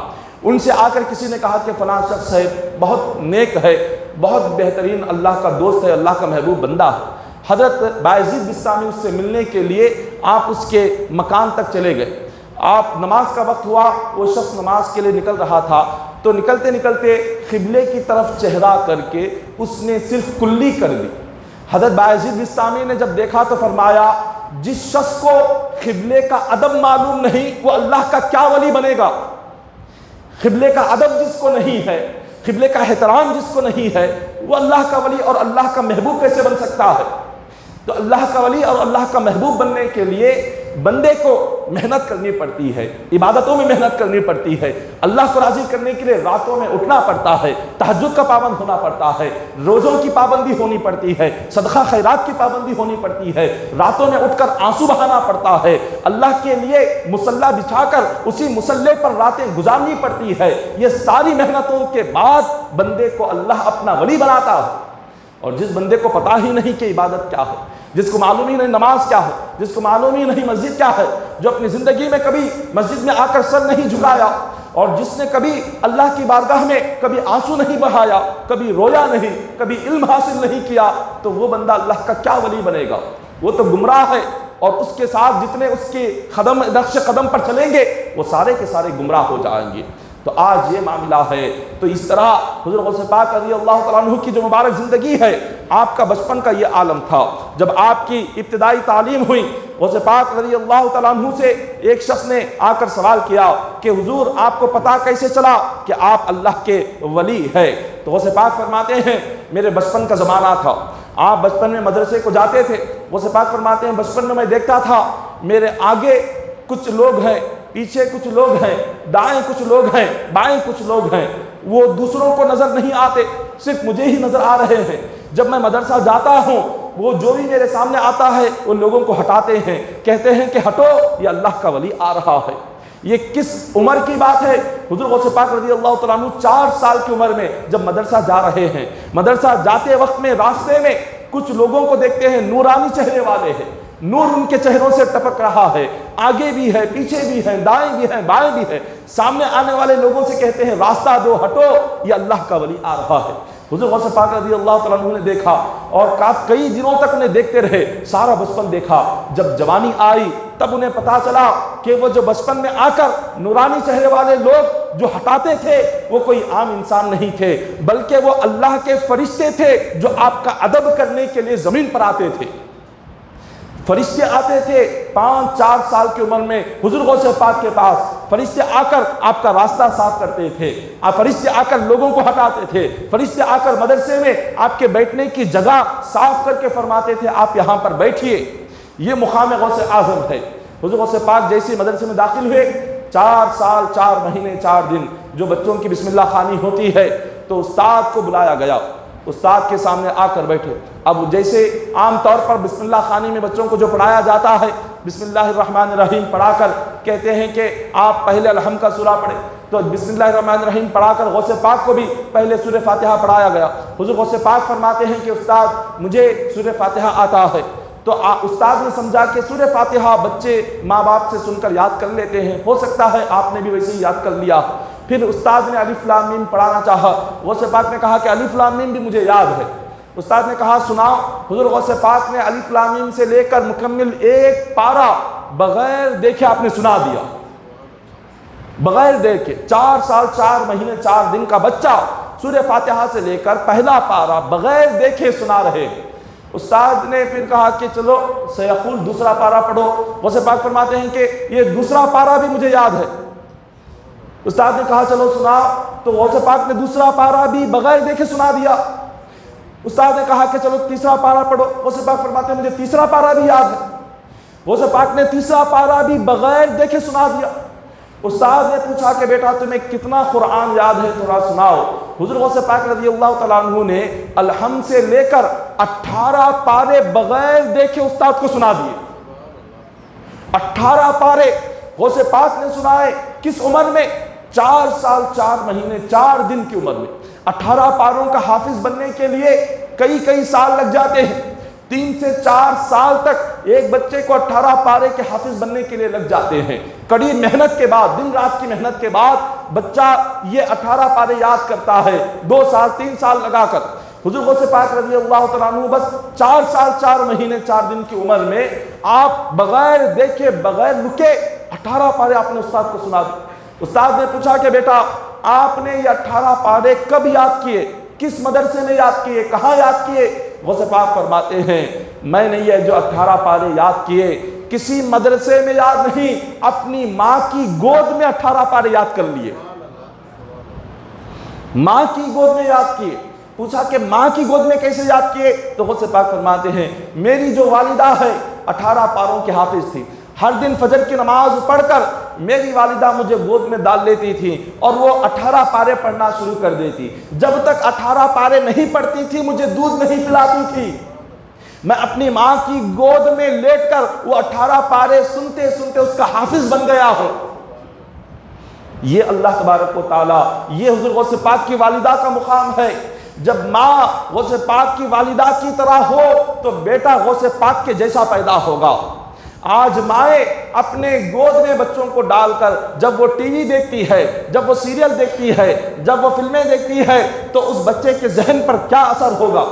ان سے آ کر کسی نے کہا کہ فلاں شخص ہے، بہت نیک ہے، بہت بہترین اللہ کا دوست ہے، اللہ کا محبوب بندہ ہے۔ حضرت بایزید بستامی اس سے ملنے کے لیے آپ اس کے مکان تک چلے گئے۔ آپ نماز کا وقت ہوا، وہ شخص نماز کے لیے نکل رہا تھا، تو نکلتے نکلتے قبلے کی طرف چہرہ کر کے اس نے صرف کلی کر دی۔ حضرت بایزید بستامی نے جب دیکھا تو فرمایا جس شخص کو قبلے کا ادب معلوم نہیں وہ اللہ کا کیا ولی بنے گا؟ قبلے کا ادب جس کو نہیں ہے، قبلے کا احترام جس کو نہیں ہے، وہ اللہ کا ولی اور اللہ کا محبوب کیسے بن سکتا ہے؟ تو اللہ کا ولی اور اللہ کا محبوب بننے کے لیے بندے کو محنت کرنی پڑتی ہے، عبادتوں میں محنت کرنی پڑتی ہے، اللہ کو راضی کرنے کے لیے راتوں میں اٹھنا پڑتا ہے، تہجد کا پابند ہونا پڑتا ہے، روزوں کی پابندی ہونی پڑتی ہے، صدقہ خیرات کی پابندی ہونی پڑتی ہے، راتوں میں اٹھ کر آنسو بہانا پڑتا ہے، اللہ کے لیے مصلی بچھا کر اسی مصلی پر راتیں گزارنی پڑتی ہے۔ یہ ساری محنتوں کے بعد بندے کو اللہ اپنا ولی بناتا ہے۔ اور جس بندے کو پتہ ہی نہیں کہ عبادت کیا ہے، جس کو معلوم ہی نہیں نماز کیا ہے، جس کو معلوم ہی نہیں مسجد کیا ہے، جو اپنی زندگی میں کبھی مسجد میں آ کر سر نہیں جھکایا اور جس نے کبھی اللہ کی بارگاہ میں کبھی آنسو نہیں بہایا، کبھی رویا نہیں، کبھی علم حاصل نہیں کیا، تو وہ بندہ اللہ کا کیا ولی بنے گا؟ وہ تو گمراہ ہے، اور اس کے ساتھ جتنے اس کے نقش قدم پر چلیں گے وہ سارے کے سارے گمراہ ہو جائیں گے۔ تو آج یہ معاملہ ہے۔ تو اس طرح حضور غوث پاک رضی اللہ تعالیٰ عنہ کی جو مبارک زندگی ہے، آپ کا بچپن کا یہ عالم تھا۔ جب آپ کی ابتدائی تعلیم ہوئی، غوث پاک رضی اللہ تعالیٰ عنہ سے ایک شخص نے آ کر سوال کیا کہ حضور آپ کو پتہ کیسے چلا کہ آپ اللہ کے ولی ہے؟ تو غوث پاک فرماتے ہیں میرے بچپن کا زمانہ تھا، آپ بچپن میں مدرسے کو جاتے تھے، غوث پاک فرماتے ہیں بچپن میں دیکھتا تھا میرے آگے کچھ لوگ ہیں، پیچھے کچھ لوگ ہیں، دائیں کچھ لوگ ہیں، بائیں کچھ لوگ ہیں، وہ دوسروں کو نظر نہیں آتے، صرف مجھے ہی نظر آ رہے ہیں۔ جب میں مدرسہ جاتا ہوں وہ جو بھی میرے سامنے آتا ہے وہ لوگوں کو ہٹاتے ہیں، کہتے ہیں کہ ہٹو یہ اللہ کا ولی آ رہا ہے۔ یہ کس عمر کی بات ہے؟ حضور غوث پاک رضی اللہ تعالیٰ عنہ 4 سال کی عمر میں جب مدرسہ جا رہے ہیں، مدرسہ جاتے وقت میں راستے میں کچھ لوگوں کو دیکھتے ہیں، نورانی چہرے والے ہیں، نور ان کے چہروں سے ٹپک رہا ہے، آگے بھی ہے، پیچھے بھی ہے، دائیں بھی ہے، بائیں بھی ہے۔ سامنے آنے والے لوگوں سے کہتے ہیں راستہ دو، ہٹو، یہ اللہ کا ولی آ رہا ہے۔ حضور غوث پاک رضی اللہ تعالیٰ عنہ نے دیکھا اور کئی دنوں تک انہیں دیکھتے رہے، سارا بچپن دیکھا۔ جب جوانی آئی تب انہیں پتا چلا کہ وہ جو بچپن میں آ کر نورانی چہرے والے لوگ جو ہٹاتے تھے وہ کوئی عام انسان نہیں تھے، بلکہ وہ اللہ کے فرشتے تھے جو آپ کا ادب کرنے کے لیے زمین پر آتے تھے۔ فرشتے آتے تھے 5-4 سال کی عمر میں حضور غوث پاک کے پاس، فرشتے آ کر آپ کا راستہ صاف کرتے تھے، فرشتے آ کر لوگوں کو ہٹاتے تھے، فرشتے آ کر مدرسے میں آپ کے بیٹھنے کی جگہ صاف کر کے فرماتے تھے آپ یہاں پر بیٹھیے۔ یہ مقام غوث اعظم ہے۔ حضور غوث پاک جیسے مدرسے میں داخل ہوئے، 4 سال 4 مہینے 4 دن جو بچوں کی بسم اللہ خوانی ہوتی ہے، تو استاد کو بلایا گیا، استاد کے سامنے آ کر بیٹھے۔ اب جیسے عام طور پر بسم اللہ خوانی میں بچوں کو جو پڑھایا جاتا ہے، بسم اللہ الرحمن الرحیم پڑھا کر کہتے ہیں کہ آپ پہلے الحمد کا سورہ پڑھیں، تو بسم اللہ الرحمن الرحیم پڑھا کر غوث پاک کو بھی پہلے سورہ فاتحہ پڑھایا گیا۔ حضور غوث پاک فرماتے ہیں کہ استاد مجھے سورہ فاتحہ آتا ہے، تو استاد نے سمجھا کہ سورہ فاتحہ بچے ماں باپ سے سن کر یاد کر لیتے ہیں، ہو سکتا ہے آپ نے بھی ویسے ہی یاد کر لیا۔ پھر استاد نے الف لام میم پڑھانا چاہا، غوث پاک نے کہا کہ الف لام میم بھی مجھے یاد ہے۔ استاد نے کہا سناؤ، حضور غوث پاک نے الف لام میم سے لے کر مکمل 1 پارہ بغیر دیکھے آپ نے سنا دیا، بغیر دیکھے۔ 4 سال 4 مہینے 4 دن کا بچہ سورہ فاتحہ سے لے کر پہلا پارہ بغیر دیکھے سنا رہے۔ استاد نے پھر کہا کہ چلو سیقول دوسرا پارہ پڑھو۔ غوث پاک فرماتے ہیں کہ یہ دوسرا پارہ بھی مجھے یاد ہے۔ استاد نے کہا چلو سنا، تو غوث پاک نے دوسرا پارہ بھی بغیر دیکھے سنا دیا۔ استاد نے کہا کہ چلو تیسرا پارہ پڑھو۔ غوث پاک فرماتے ہیں مجھے تیسرا پارہ بھی یاد ہے۔ غوث پاک نے تیسرا پارہ بھی بغیر دیکھے سنا دیا۔ استاد نے پوچھا کہ بیٹا تمہیں کتنا قرآن یاد ہے، تھوڑا سناؤ۔ حضور غوث پاک رضی اللہ تعالیٰ عنہ نے الحمد سے لے کر 18 پارے بغیر دیکھے استاد کو سنا دیے۔ 18 پارے غوث پاک نے سنائے۔ کس عمر میں؟ 4 سال 4 مہینے 4 دن کی عمر میں۔ 18 پاروں کا حافظ بننے کے لیے کئی سال لگ جاتے ہیں۔ 3 سے 4 سال تک ایک بچے کو 18 پارے کے حافظ بننے کے لیے لگ جاتے ہیں۔ کڑی محنت کے بعد، دن رات کی محنت کے بعد بچہ یہ 18 پارے یاد کرتا ہے 2 سال 3 سال لگا کر۔ حضور غوث پاک رضی اللہ تعالیٰ عنہ بس 4 سال 4 مہینے 4 دن کی عمر میں آپ بغیر دیکھے بغیر رکے 18 پارے آپ نے استاد کو سنا دی۔ استاد نے پوچھا کہ بیٹا آپ نے یہ 18 پارے کب یاد کیے، کس مدرسے میں یاد کیے، کہاں یاد کیے؟ غوث پاک فرماتے ہیں میں نے یہ جو 18 پارے یاد کیے کسی مدرسے میں یاد نہیں، اپنی ماں کی گود میں 18 پارے یاد کر لیے، ماں کی گود میں یاد کیے۔ پوچھا کہ ماں کی گود میں کیسے یاد کیے؟ تو غوث پاک فرماتے ہیں میری جو والدہ ہے 18 پاروں کی حافظ تھی، ہر دن فجر کی نماز پڑھ کر میری والدہ مجھے گود میں ڈال لیتی تھی اور وہ 18 پارے پڑھنا شروع کر دیتی۔ جب تک 18 پارے نہیں پڑھتی تھی مجھے دودھ نہیں پلاتی تھی۔ میں اپنی ماں کی گود میں لیٹ کر وہ 18 پارے سنتے سنتے اس کا حافظ بن گیا ہوں۔ یہ اللہ تبارک و تعالی، یہ حضور غوث پاک کی والدہ کا مقام ہے۔ جب ماں غوث پاک کی والدہ کی طرح ہو تو بیٹا غوث پاک کے جیسا پیدا ہوگا۔ آج مائیں اپنے گود میں بچوں کو ڈال کر جب وہ ٹی وی دیکھتی ہے، جب وہ سیریل دیکھتی ہے، جب وہ فلمیں دیکھتی ہے تو اس بچے کے ذہن پر کیا اثر ہوگا،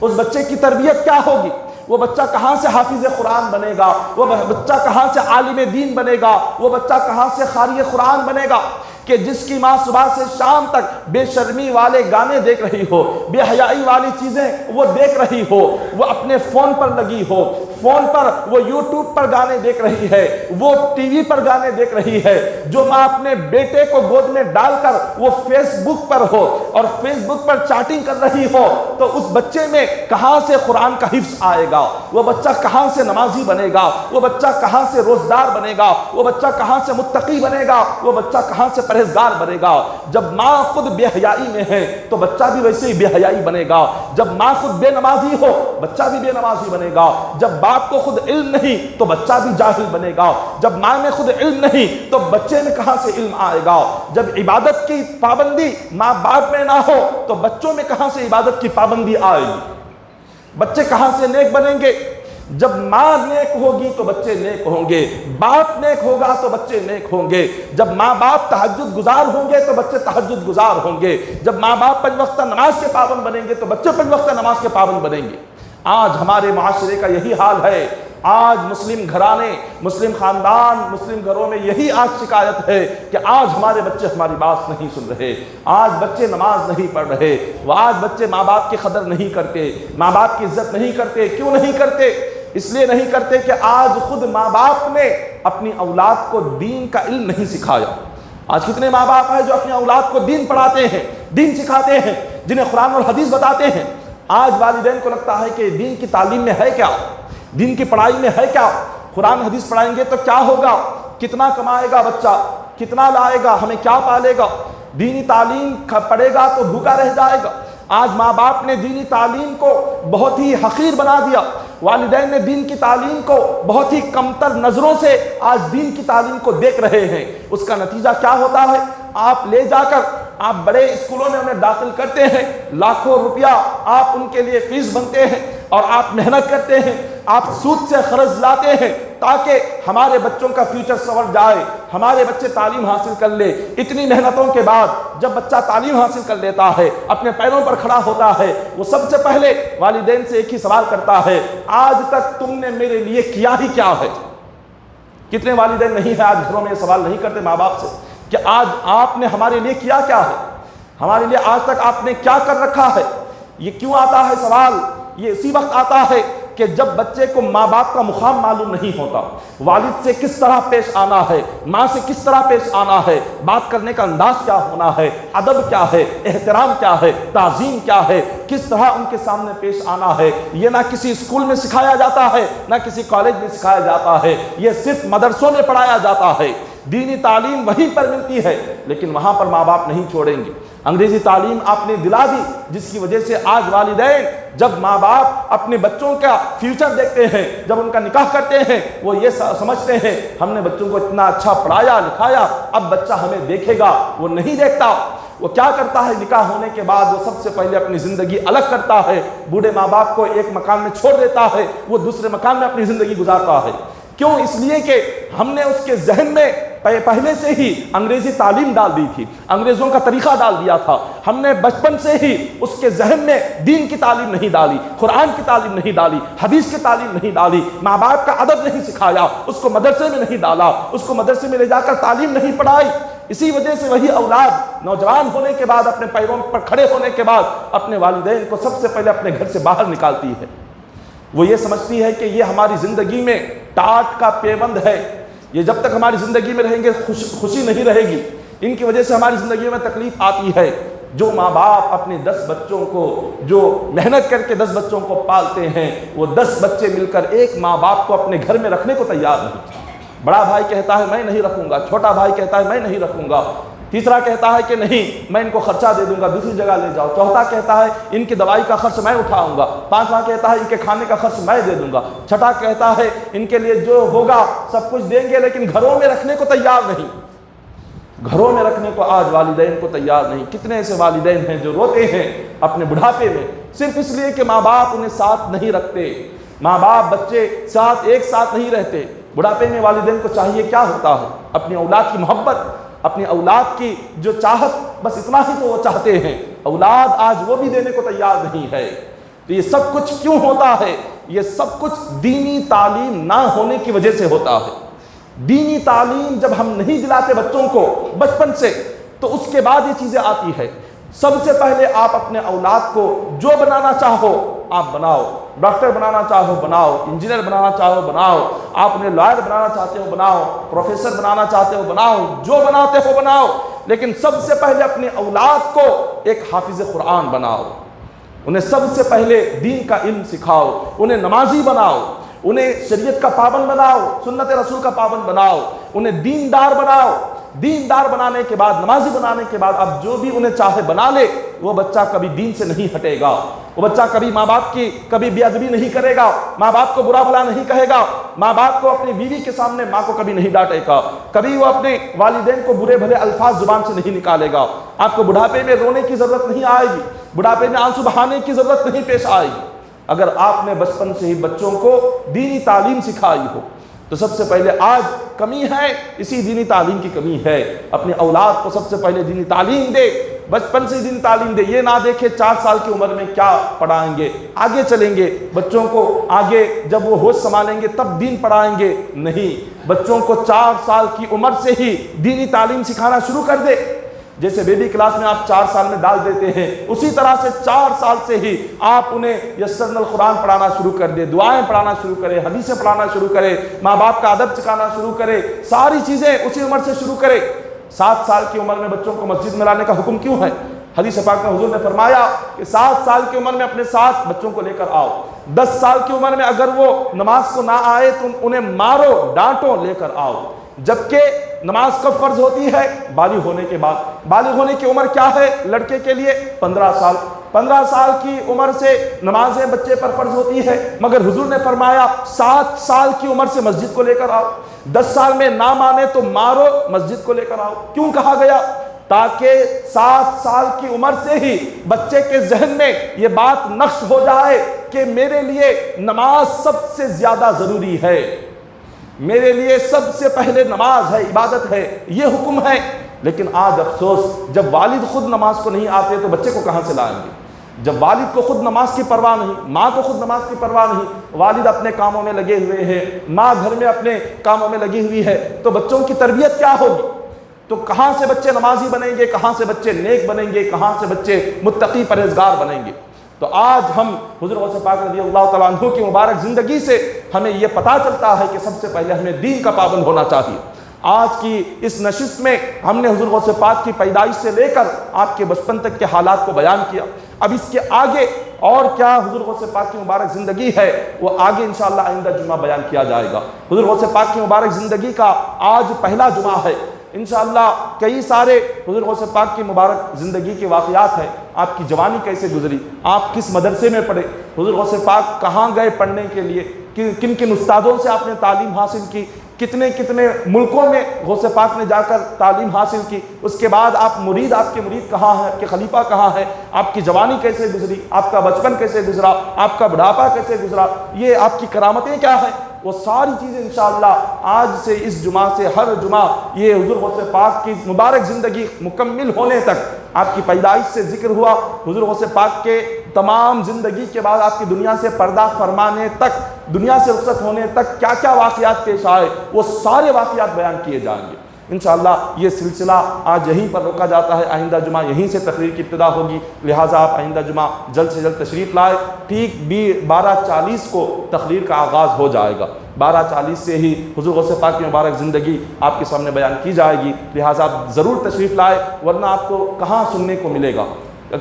اس بچے کی تربیت کیا ہوگی؟ وہ بچہ کہاں سے حافظ قرآن بنے گا؟ وہ بچہ کہاں سے عالم دین بنے گا؟ وہ بچہ کہاں سے قاری قرآن بنے گا؟ کہ جس کی ماں صبح سے شام تک بے شرمی والے گانے دیکھ رہی ہو، بے حیائی والی چیزیں وہ دیکھ رہی ہو، وہ اپنے فون پر لگی ہو، فون پر وہ یوٹیوب پر گانے دیکھ رہی ہے، وہ ٹی وی پر گانے دیکھ رہی ہے، جو ماں اپنے بیٹے کو گود میں ڈال کر وہ فیس بک پر ہو اور فیس بک پر چیٹنگ کر رہی ہو، تو اس بچے میں کہاں سے قرآن کا حفظ آئے گا؟ وہ بچہ کہاں سے نمازی بنے گا؟ وہ بچہ کہاں سے روزدار بنے گا؟ وہ بچہ کہاں سے متقی بنے گا؟ وہ بچہ کہاں سے پرہیزگار بنے گا؟ جب ماں خود بے حیائی میں ہے تو بچہ بھی ویسے ہی بے حیائی بنے گا۔ جب ماں خود بے نمازی ہو بچہ بھی بے نمازی بنے گا۔ جب باپ کو خود علم نہیں تو بچہ بھی جاہل بنے گا، جب ماں میں خود علم نہیں تو بچے میں کہاں سے علم آئے گا، جب عبادت کی پابندی ماں باپ میں نہ ہو تو بچوں میں کہاں سے عبادت کی پابندی آئے گی، بچے کہاں سے نیک بنیں گے؟ جب ماں نیک ہوگی تو بچے نیک ہوں گے، باپ نیک ہوگا تو بچے نیک ہوں گے، جب ماں باپ تہجد گزار ہوں گے تو بچے تہجد گزار ہوں گے، جب ماں باپ 5 وقتہ نماز کے پابند بنیں گے تو بچے 5 وقتہ نماز کے پابند بنیں گے۔ آج ہمارے معاشرے کا یہی حال ہے، آج مسلم گھرانے، مسلم خاندان، مسلم گھروں میں یہی آج شکایت ہے کہ آج ہمارے بچے ہماری بات نہیں سن رہے، آج بچے نماز نہیں پڑھ رہے، آج بچے ماں باپ کی قدر نہیں کرتے، ماں باپ کی عزت نہیں کرتے۔ کیوں نہیں کرتے؟ اس لیے نہیں کرتے کہ آج خود ماں باپ نے اپنی اولاد کو دین کا علم نہیں سکھایا۔ آج کتنے ماں باپ ہیں جو اپنی اولاد کو دین پڑھاتے ہیں، دین سکھاتے ہیں، جنہیں قرآن اور حدیث بتاتے ہیں۔ آج والدین کو لگتا ہے کہ دین کی تعلیم میں ہے کیا، دین کی پڑھائی میں ہے کیا، قرآن حدیث پڑھائیں گے تو کیا ہوگا، کتنا کمائے گا بچہ، کتنا لائے گا، ہمیں کیا پالے گا، دینی تعلیم پڑھے گا تو بھوکا رہ جائے گا۔ آج ماں باپ نے دینی تعلیم کو بہت ہی حقیر بنا دیا، والدین نے دین کی تعلیم کو بہت ہی کمتر نظروں سے آج دین کی تعلیم کو دیکھ رہے ہیں۔ اس کا نتیجہ کیا ہوتا ہے؟ آپ لے جا کر آپ بڑے اسکولوں میں انہیں داخل کرتے ہیں، لاکھوں روپیہ آپ ان کے لیے فیس بنتے ہیں اور آپ محنت کرتے ہیں، آپ سود سے قرض لاتے ہیں تاکہ ہمارے بچوں کا فیوچر سنور جائے، ہمارے بچے تعلیم حاصل کر لے۔ اتنی محنتوں کے بعد جب بچہ تعلیم حاصل کر لیتا ہے، اپنے پیروں پر کھڑا ہوتا ہے، وہ سب سے پہلے والدین سے ایک ہی سوال کرتا ہے، آج تک تم نے میرے لیے کیا ہی کیا ہے؟ کتنے والدین نہیں ہیں آج گھروں میں یہ سوال نہیں کرتے ماں باپ سے کہ آج آپ نے ہمارے لیے کیا کیا ہے، ہمارے لیے آج تک آپ نے کیا کر رکھا ہے؟ یہ کیوں آتا ہے سوال؟ یہ اسی وقت آتا ہے کہ جب بچے کو ماں باپ کا مقام معلوم نہیں ہوتا، والد سے کس طرح پیش آنا ہے، ماں سے کس طرح پیش آنا ہے، بات کرنے کا انداز کیا ہونا ہے، ادب کیا ہے، احترام کیا ہے، تعظیم کیا ہے، کس طرح ان کے سامنے پیش آنا ہے، یہ نہ کسی اسکول میں سکھایا جاتا ہے، نہ کسی کالج میں سکھایا جاتا ہے، یہ صرف مدرسوں میں پڑھایا جاتا ہے۔ دینی تعلیم وہیں پر ملتی ہے لیکن وہاں پر ماں باپ نہیں چھوڑیں گے۔ انگریزی تعلیم آپ نے دلا دی، جس کی وجہ سے آج والدین جب ماں باپ اپنے بچوں کا فیوچر دیکھتے ہیں، جب ان کا نکاح کرتے ہیں، وہ یہ سمجھتے ہیں ہم نے بچوں کو اتنا اچھا پڑھایا لکھایا، اب بچہ ہمیں دیکھے گا۔ وہ نہیں دیکھتا۔ وہ کیا کرتا ہے؟ نکاح ہونے کے بعد وہ سب سے پہلے اپنی زندگی الگ کرتا ہے، بوڑھے ماں باپ کو ایک مکان میں چھوڑ دیتا ہے، وہ دوسرے مکان میں اپنی زندگی گزارتا ہے۔ کیوں؟ اس لیے کہ ہم نے اس کے ذہن میں پہلے سے ہی انگریزی تعلیم ڈال دی تھی، انگریزوں کا طریقہ ڈال دیا تھا۔ ہم نے بچپن سے ہی اس کے ذہن میں دین کی تعلیم نہیں ڈالی، قرآن کی تعلیم نہیں ڈالی، حدیث کی تعلیم نہیں ڈالی، ماں باپ کا ادب نہیں سکھایا، اس کو مدرسے میں نہیں ڈالا، اس کو مدرسے میں لے جا کر تعلیم نہیں پڑھائی۔ اسی وجہ سے وہی اولاد نوجوان ہونے کے بعد، اپنے پیروں پر کھڑے ہونے کے بعد اپنے والدین کو سب سے پہلے اپنے گھر سے باہر نکالتی ہے۔ وہ یہ سمجھتی ہے کہ یہ ہماری زندگی میں ٹاٹ کا پیوند ہے، یہ جب تک ہماری زندگی میں رہیں گے خوشی نہیں رہے گی، ان کی وجہ سے ہماری زندگی میں تکلیف آتی ہے۔ جو ماں باپ اپنے 10 بچوں کو، جو محنت کر کے 10 بچوں کو پالتے ہیں، وہ 10 بچے مل کر ایک ماں باپ کو اپنے گھر میں رکھنے کو تیار نہیں۔ بڑا بھائی کہتا ہے میں نہیں رکھوں گا، چھوٹا بھائی کہتا ہے میں نہیں رکھوں گا، تیسرا کہتا ہے کہ نہیں میں ان کو خرچہ دے دوں گا، دوسری جگہ لے جاؤ، چوتھا کہتا ہے ان کی دوائی کا خرچ میں اٹھاؤں گا، پانچواں کہتا ہے ان کے کھانے کا خرچ میں دے دوں گا، چھٹا کہتا ہے ان کے لیے جو ہوگا سب کچھ دیں گے، لیکن گھروں میں رکھنے کو تیار نہیں۔ گھروں میں رکھنے کو آج والدین کو تیار نہیں۔ کتنے ایسے والدین ہیں جو روتے ہیں اپنے بڑھاپے میں صرف اس لیے کہ ماں باپ انہیں ساتھ نہیں رکھتے، ماں باپ بچے ایک ساتھ نہیں رہتے۔ بڑھاپے میں والدین کو چاہیے کیا ہوتا ہے؟ اپنی اولاد کی محبت، اپنی اولاد کی جو چاہت، بس اتنا ہی تو وہ چاہتے ہیں، اولاد آج وہ بھی دینے کو تیار نہیں ہے۔ تو یہ سب کچھ کیوں ہوتا ہے؟ یہ سب کچھ دینی تعلیم نہ ہونے کی وجہ سے ہوتا ہے۔ دینی تعلیم جب ہم نہیں دلاتے بچوں کو بچپن سے، تو اس کے بعد یہ چیزیں آتی ہے۔ سب سے پہلے آپ اپنے اولاد کو جو بنانا چاہو آپ بناؤ، ڈاکٹر بنانا چاہو بناؤ، انجینئر بنانا چاہو بناؤ، آپ انہیں لائر بنانا چاہتے ہو بناؤ، پروفیسر بنانا چاہتے ہو بناؤ، جو بناتے ہو بناؤ، لیکن سب سے پہلے اپنے اولاد کو ایک حافظ قرآن بناؤ، انہیں سب سے پہلے دین کا علم سکھاؤ، انہیں نمازی بناؤ، انہیں شریعت کا پابند بناؤ، سنت رسول کا پابند بناؤ، انہیں دیندار بناؤ۔ دیندار بنانے کے بعد، نمازی بنانے کے بعد اب جو بھی انہیں چاہے بنا لے، وہ بچہ کبھی دین سے نہیں ہٹے گا، وہ بچہ کبھی ماں باپ کی کبھی بے ادبی نہیں کرے گا، ماں باپ کو برا بھلا نہیں کہے گا، ماں باپ کو اپنی بیوی کے سامنے ماں کو کبھی نہیں ڈانٹے گا، کبھی وہ اپنے والدین کو برے بھلے الفاظ زبان سے نہیں نکالے گا۔ آپ کو بڑھاپے میں رونے کی ضرورت نہیں آئے گی، بڑھاپے میں آنسو بہانے کی ضرورت نہیں پیش آئے گی، اگر آپ نے بچپن سے ہی بچوں کو دینی تعلیم سکھائی ہو۔ تو سب سے پہلے آج کمی ہے، اسی دینی تعلیم کی کمی ہے۔ اپنی اولاد کو سب سے پہلے دینی تعلیم دے، بچپن سے دینی تعلیم دے، یہ نہ دیکھے 4 سال کی عمر میں کیا پڑھائیں گے، آگے چلیں گے بچوں کو، آگے جب وہ ہوش سنبھالیں گے تب دین پڑھائیں گے، نہیں، بچوں کو 4 سال کی عمر سے ہی دینی تعلیم سکھانا شروع کر دے۔ جیسے بیبی کلاس میں آپ 4 سال میں ڈال دیتے ہیں، اسی طرح سے 4 سال سے ہی آپ انہیں یسرنا القرآن پڑھانا شروع کر دے، دعائیں پڑھانا شروع کرے، حدیثیں پڑھانا شروع کرے، ماں باپ کا ادب سکھانا شروع کرے، ساری چیزیں اسی عمر سے شروع کرے۔ 7 سال کی عمر میں بچوں کو مسجد میں لانے کا حکم کیوں ہے؟ حدیث پاک میں حضور نے فرمایا کہ 7 سال کی عمر میں اپنے ساتھ بچوں کو لے کر آؤ، 10 سال کی عمر میں اگر وہ نماز کو نہ آئے تو انہیں مارو ڈانٹو، لے کر آؤ۔ جبکہ نماز کب فرض ہوتی ہے؟ بالغ ہونے کے بعد۔ بالغ ہونے کی عمر کیا ہے لڑکے کے لیے؟ 15 سال۔ 15 سال کی عمر سے نمازیں بچے پر فرض ہوتی ہے، مگر حضور نے فرمایا 7 سال کی عمر سے مسجد کو لے کر آؤ، 10 سال میں نہ مانے تو مارو، مسجد کو لے کر آؤ۔ کیوں کہا گیا؟ تاکہ 7 سال کی عمر سے ہی بچے کے ذہن میں یہ بات نقش ہو جائے کہ میرے لیے نماز سب سے زیادہ ضروری ہے، میرے لیے سب سے پہلے نماز ہے، عبادت ہے، یہ حکم ہے۔ لیکن آج افسوس، جب والد خود نماز کو نہیں آتے تو بچے کو کہاں سے لائیں گے؟ جب والد کو خود نماز کی پرواہ نہیں، ماں کو خود نماز کی پرواہ نہیں، والد اپنے کاموں میں لگے ہوئے ہیں، ماں گھر میں اپنے کاموں میں لگی ہوئی ہے، تو بچوں کی تربیت کیا ہوگی؟ تو کہاں سے بچے نمازی بنیں گے؟ کہاں سے بچے نیک بنیں گے؟ کہاں سے بچے متقی پرہیزگار بنیں گے؟ تو آج ہم حضور غوث پاک رضی اللہ تعالیٰ عنہ کی مبارک زندگی سے ہمیں یہ پتہ چلتا ہے کہ سب سے پہلے ہمیں دین کا پابند ہونا چاہیے۔ آج کی اس نشست میں ہم نے حضور غوث پاک کی پیدائش سے لے کر آپ کے بچپن تک کے حالات کو بیان کیا۔ اب اس کے آگے اور کیا حضور غوث پاک کی مبارک زندگی ہے، وہ آگے انشاءاللہ آئندہ جمعہ بیان کیا جائے گا۔ حضور غوث پاک کی مبارک زندگی کا آج پہلا جمعہ ہے۔ انشاءاللہ کئی سارے حضور غوث پاک کی مبارک زندگی کے واقعات ہیں۔ آپ کی جوانی کیسے گزری، آپ کس مدرسے میں پڑھے، حضور غوث پاک کہاں گئے پڑھنے کے لیے، کن کن استادوں سے آپ نے تعلیم حاصل کی، کتنے کتنے ملکوں میں غوث پاک نے جا کر تعلیم حاصل کی، اس کے بعد آپ کے مرید کہاں ہے، آپ کے خلیفہ کہاں ہے، آپ کی جوانی کیسے گزری، آپ کا بچپن کیسے گزرا، آپ کا بڑھاپا کیسے گزرا، یہ آپ کی کرامتیں کیا ہیں، وہ ساری چیزیں انشاءاللہ آج سے اس جمعہ سے ہر جمعہ یہ حضور غوث پاک کی مبارک زندگی مکمل ہونے تک، آپ کی پیدائش سے ذکر ہوا، حضور غوث پاک کے تمام زندگی کے بعد آپ کی دنیا سے پردہ فرمانے تک، دنیا سے رخصت ہونے تک کیا کیا واقعات پیش آئے، وہ سارے واقعات بیان کیے جائیں گے انشاءاللہ۔ یہ سلسلہ آج یہیں پر روکا جاتا ہے، آئندہ جمعہ یہیں سے تقریر کی ابتدا ہوگی، لہٰذا آپ آئندہ جمعہ جلد سے جلد تشریف لائے۔ ٹھیک 12:40 کو تقریر کا آغاز ہو جائے گا، 12:40 سے ہی حضور غوث پاک کی مبارک زندگی آپ کے سامنے بیان کی جائے گی، لہٰذا آپ ضرور تشریف لائے، ورنہ آپ کو کہاں سننے کو ملے گا۔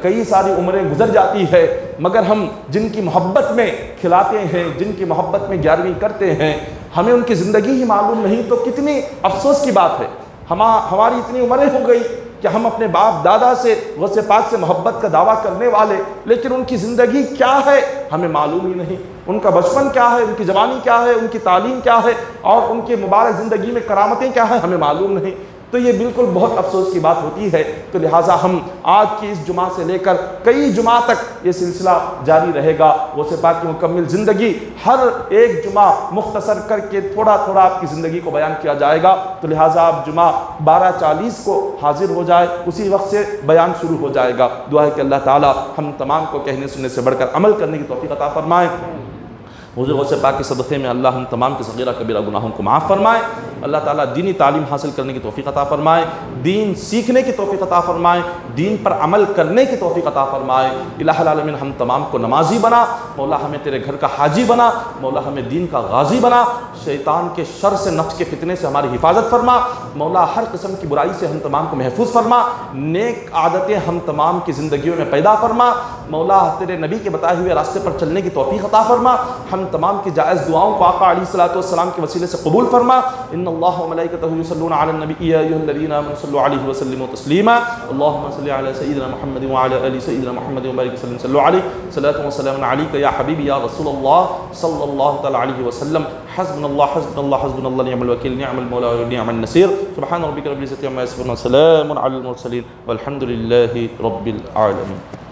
کئی ساری عمریں گزر جاتی ہے، مگر ہم جن کی محبت میں کھلاتے ہیں، جن کی محبت میں 11ویں کرتے ہیں، ہمیں ان کی زندگی ہی معلوم نہیں، تو کتنی افسوس کی بات ہے۔ ہماری اتنی عمریں ہو گئی کہ ہم اپنے باپ دادا سے غوث پاک سے محبت کا دعویٰ کرنے والے، لیکن ان کی زندگی کیا ہے ہمیں معلوم ہی نہیں، ان کا بچپن کیا ہے، ان کی جوانی کیا ہے، ان کی تعلیم کیا ہے، اور ان کی مبارک زندگی میں کرامتیں کیا ہیں ہمیں معلوم نہیں۔ تو یہ بالکل بہت افسوس کی بات ہوتی ہے۔ تو لہٰذا ہم آج کی اس جمعہ سے لے کر کئی جمعہ تک یہ سلسلہ جاری رہے گا، غوث پاک کی مکمل زندگی ہر ایک جمعہ مختصر کر کے تھوڑا تھوڑا آپ کی زندگی کو بیان کیا جائے گا۔ تو لہٰذا آپ جمعہ 12:40 کو حاضر ہو جائے، اسی وقت سے بیان شروع ہو جائے گا۔ دعا ہے کہ اللہ تعالیٰ ہم تمام کو کہنے سننے سے بڑھ کر عمل کرنے کی توفیق عطا فرمائے۔ حضور غوث پاک کے صدقے میں اللہ ہم تمام کے صغیرہ کبیرہ گناہوں کو معاف فرمائے، اللہ تعالیٰ دینی تعلیم حاصل کرنے کی توفیق عطا فرمائے، دین سیکھنے کی توفیق عطا فرمائے، دین پر عمل کرنے کی توفیق عطا فرمائے۔ الہ العالمین ہم تمام کو نمازی بنا، مولا ہمیں تیرے گھر کا حاجی بنا، مولا ہمیں دین کا غازی بنا، شیطان کے شر سے، نفس کے فتنے سے ہماری حفاظت فرما، مولا ہر قسم کی برائی سے ہم تمام کو محفوظ فرما، نیک عادتیں ہم تمام کی زندگیوں میں پیدا فرما، مولا تیرے نبی کے بتائے ہوئے راستے پر چلنے کی توفیق عطا فرما، ہم تمام کی جائز دعاؤں کو آقا علیہ الصلوۃ والسلام کے وسیلے سے قبول فرما۔ ان ان اللہ وملائکتہ یصلون علی النبی یا ایھا الذین آمنوا صلوا علیہ وسلموا تسلیما اللہم صل علی سیدنا محمد وعلی آل سیدنا محمد وبارک وسلم صلوا علیہ صلاۃ و سلام علیک یا حبیبی یا رسول اللہ صلی اللہ تعالی علیہ وسلم حسبنا اللہ حسبنا اللہ حسبنا اللہ نعم الوکیل نعم المولا ونعم النصیر سبحان ربک رب العزۃ عما یصفون وسلام علی المرسلین والحمد للہ رب العالمین.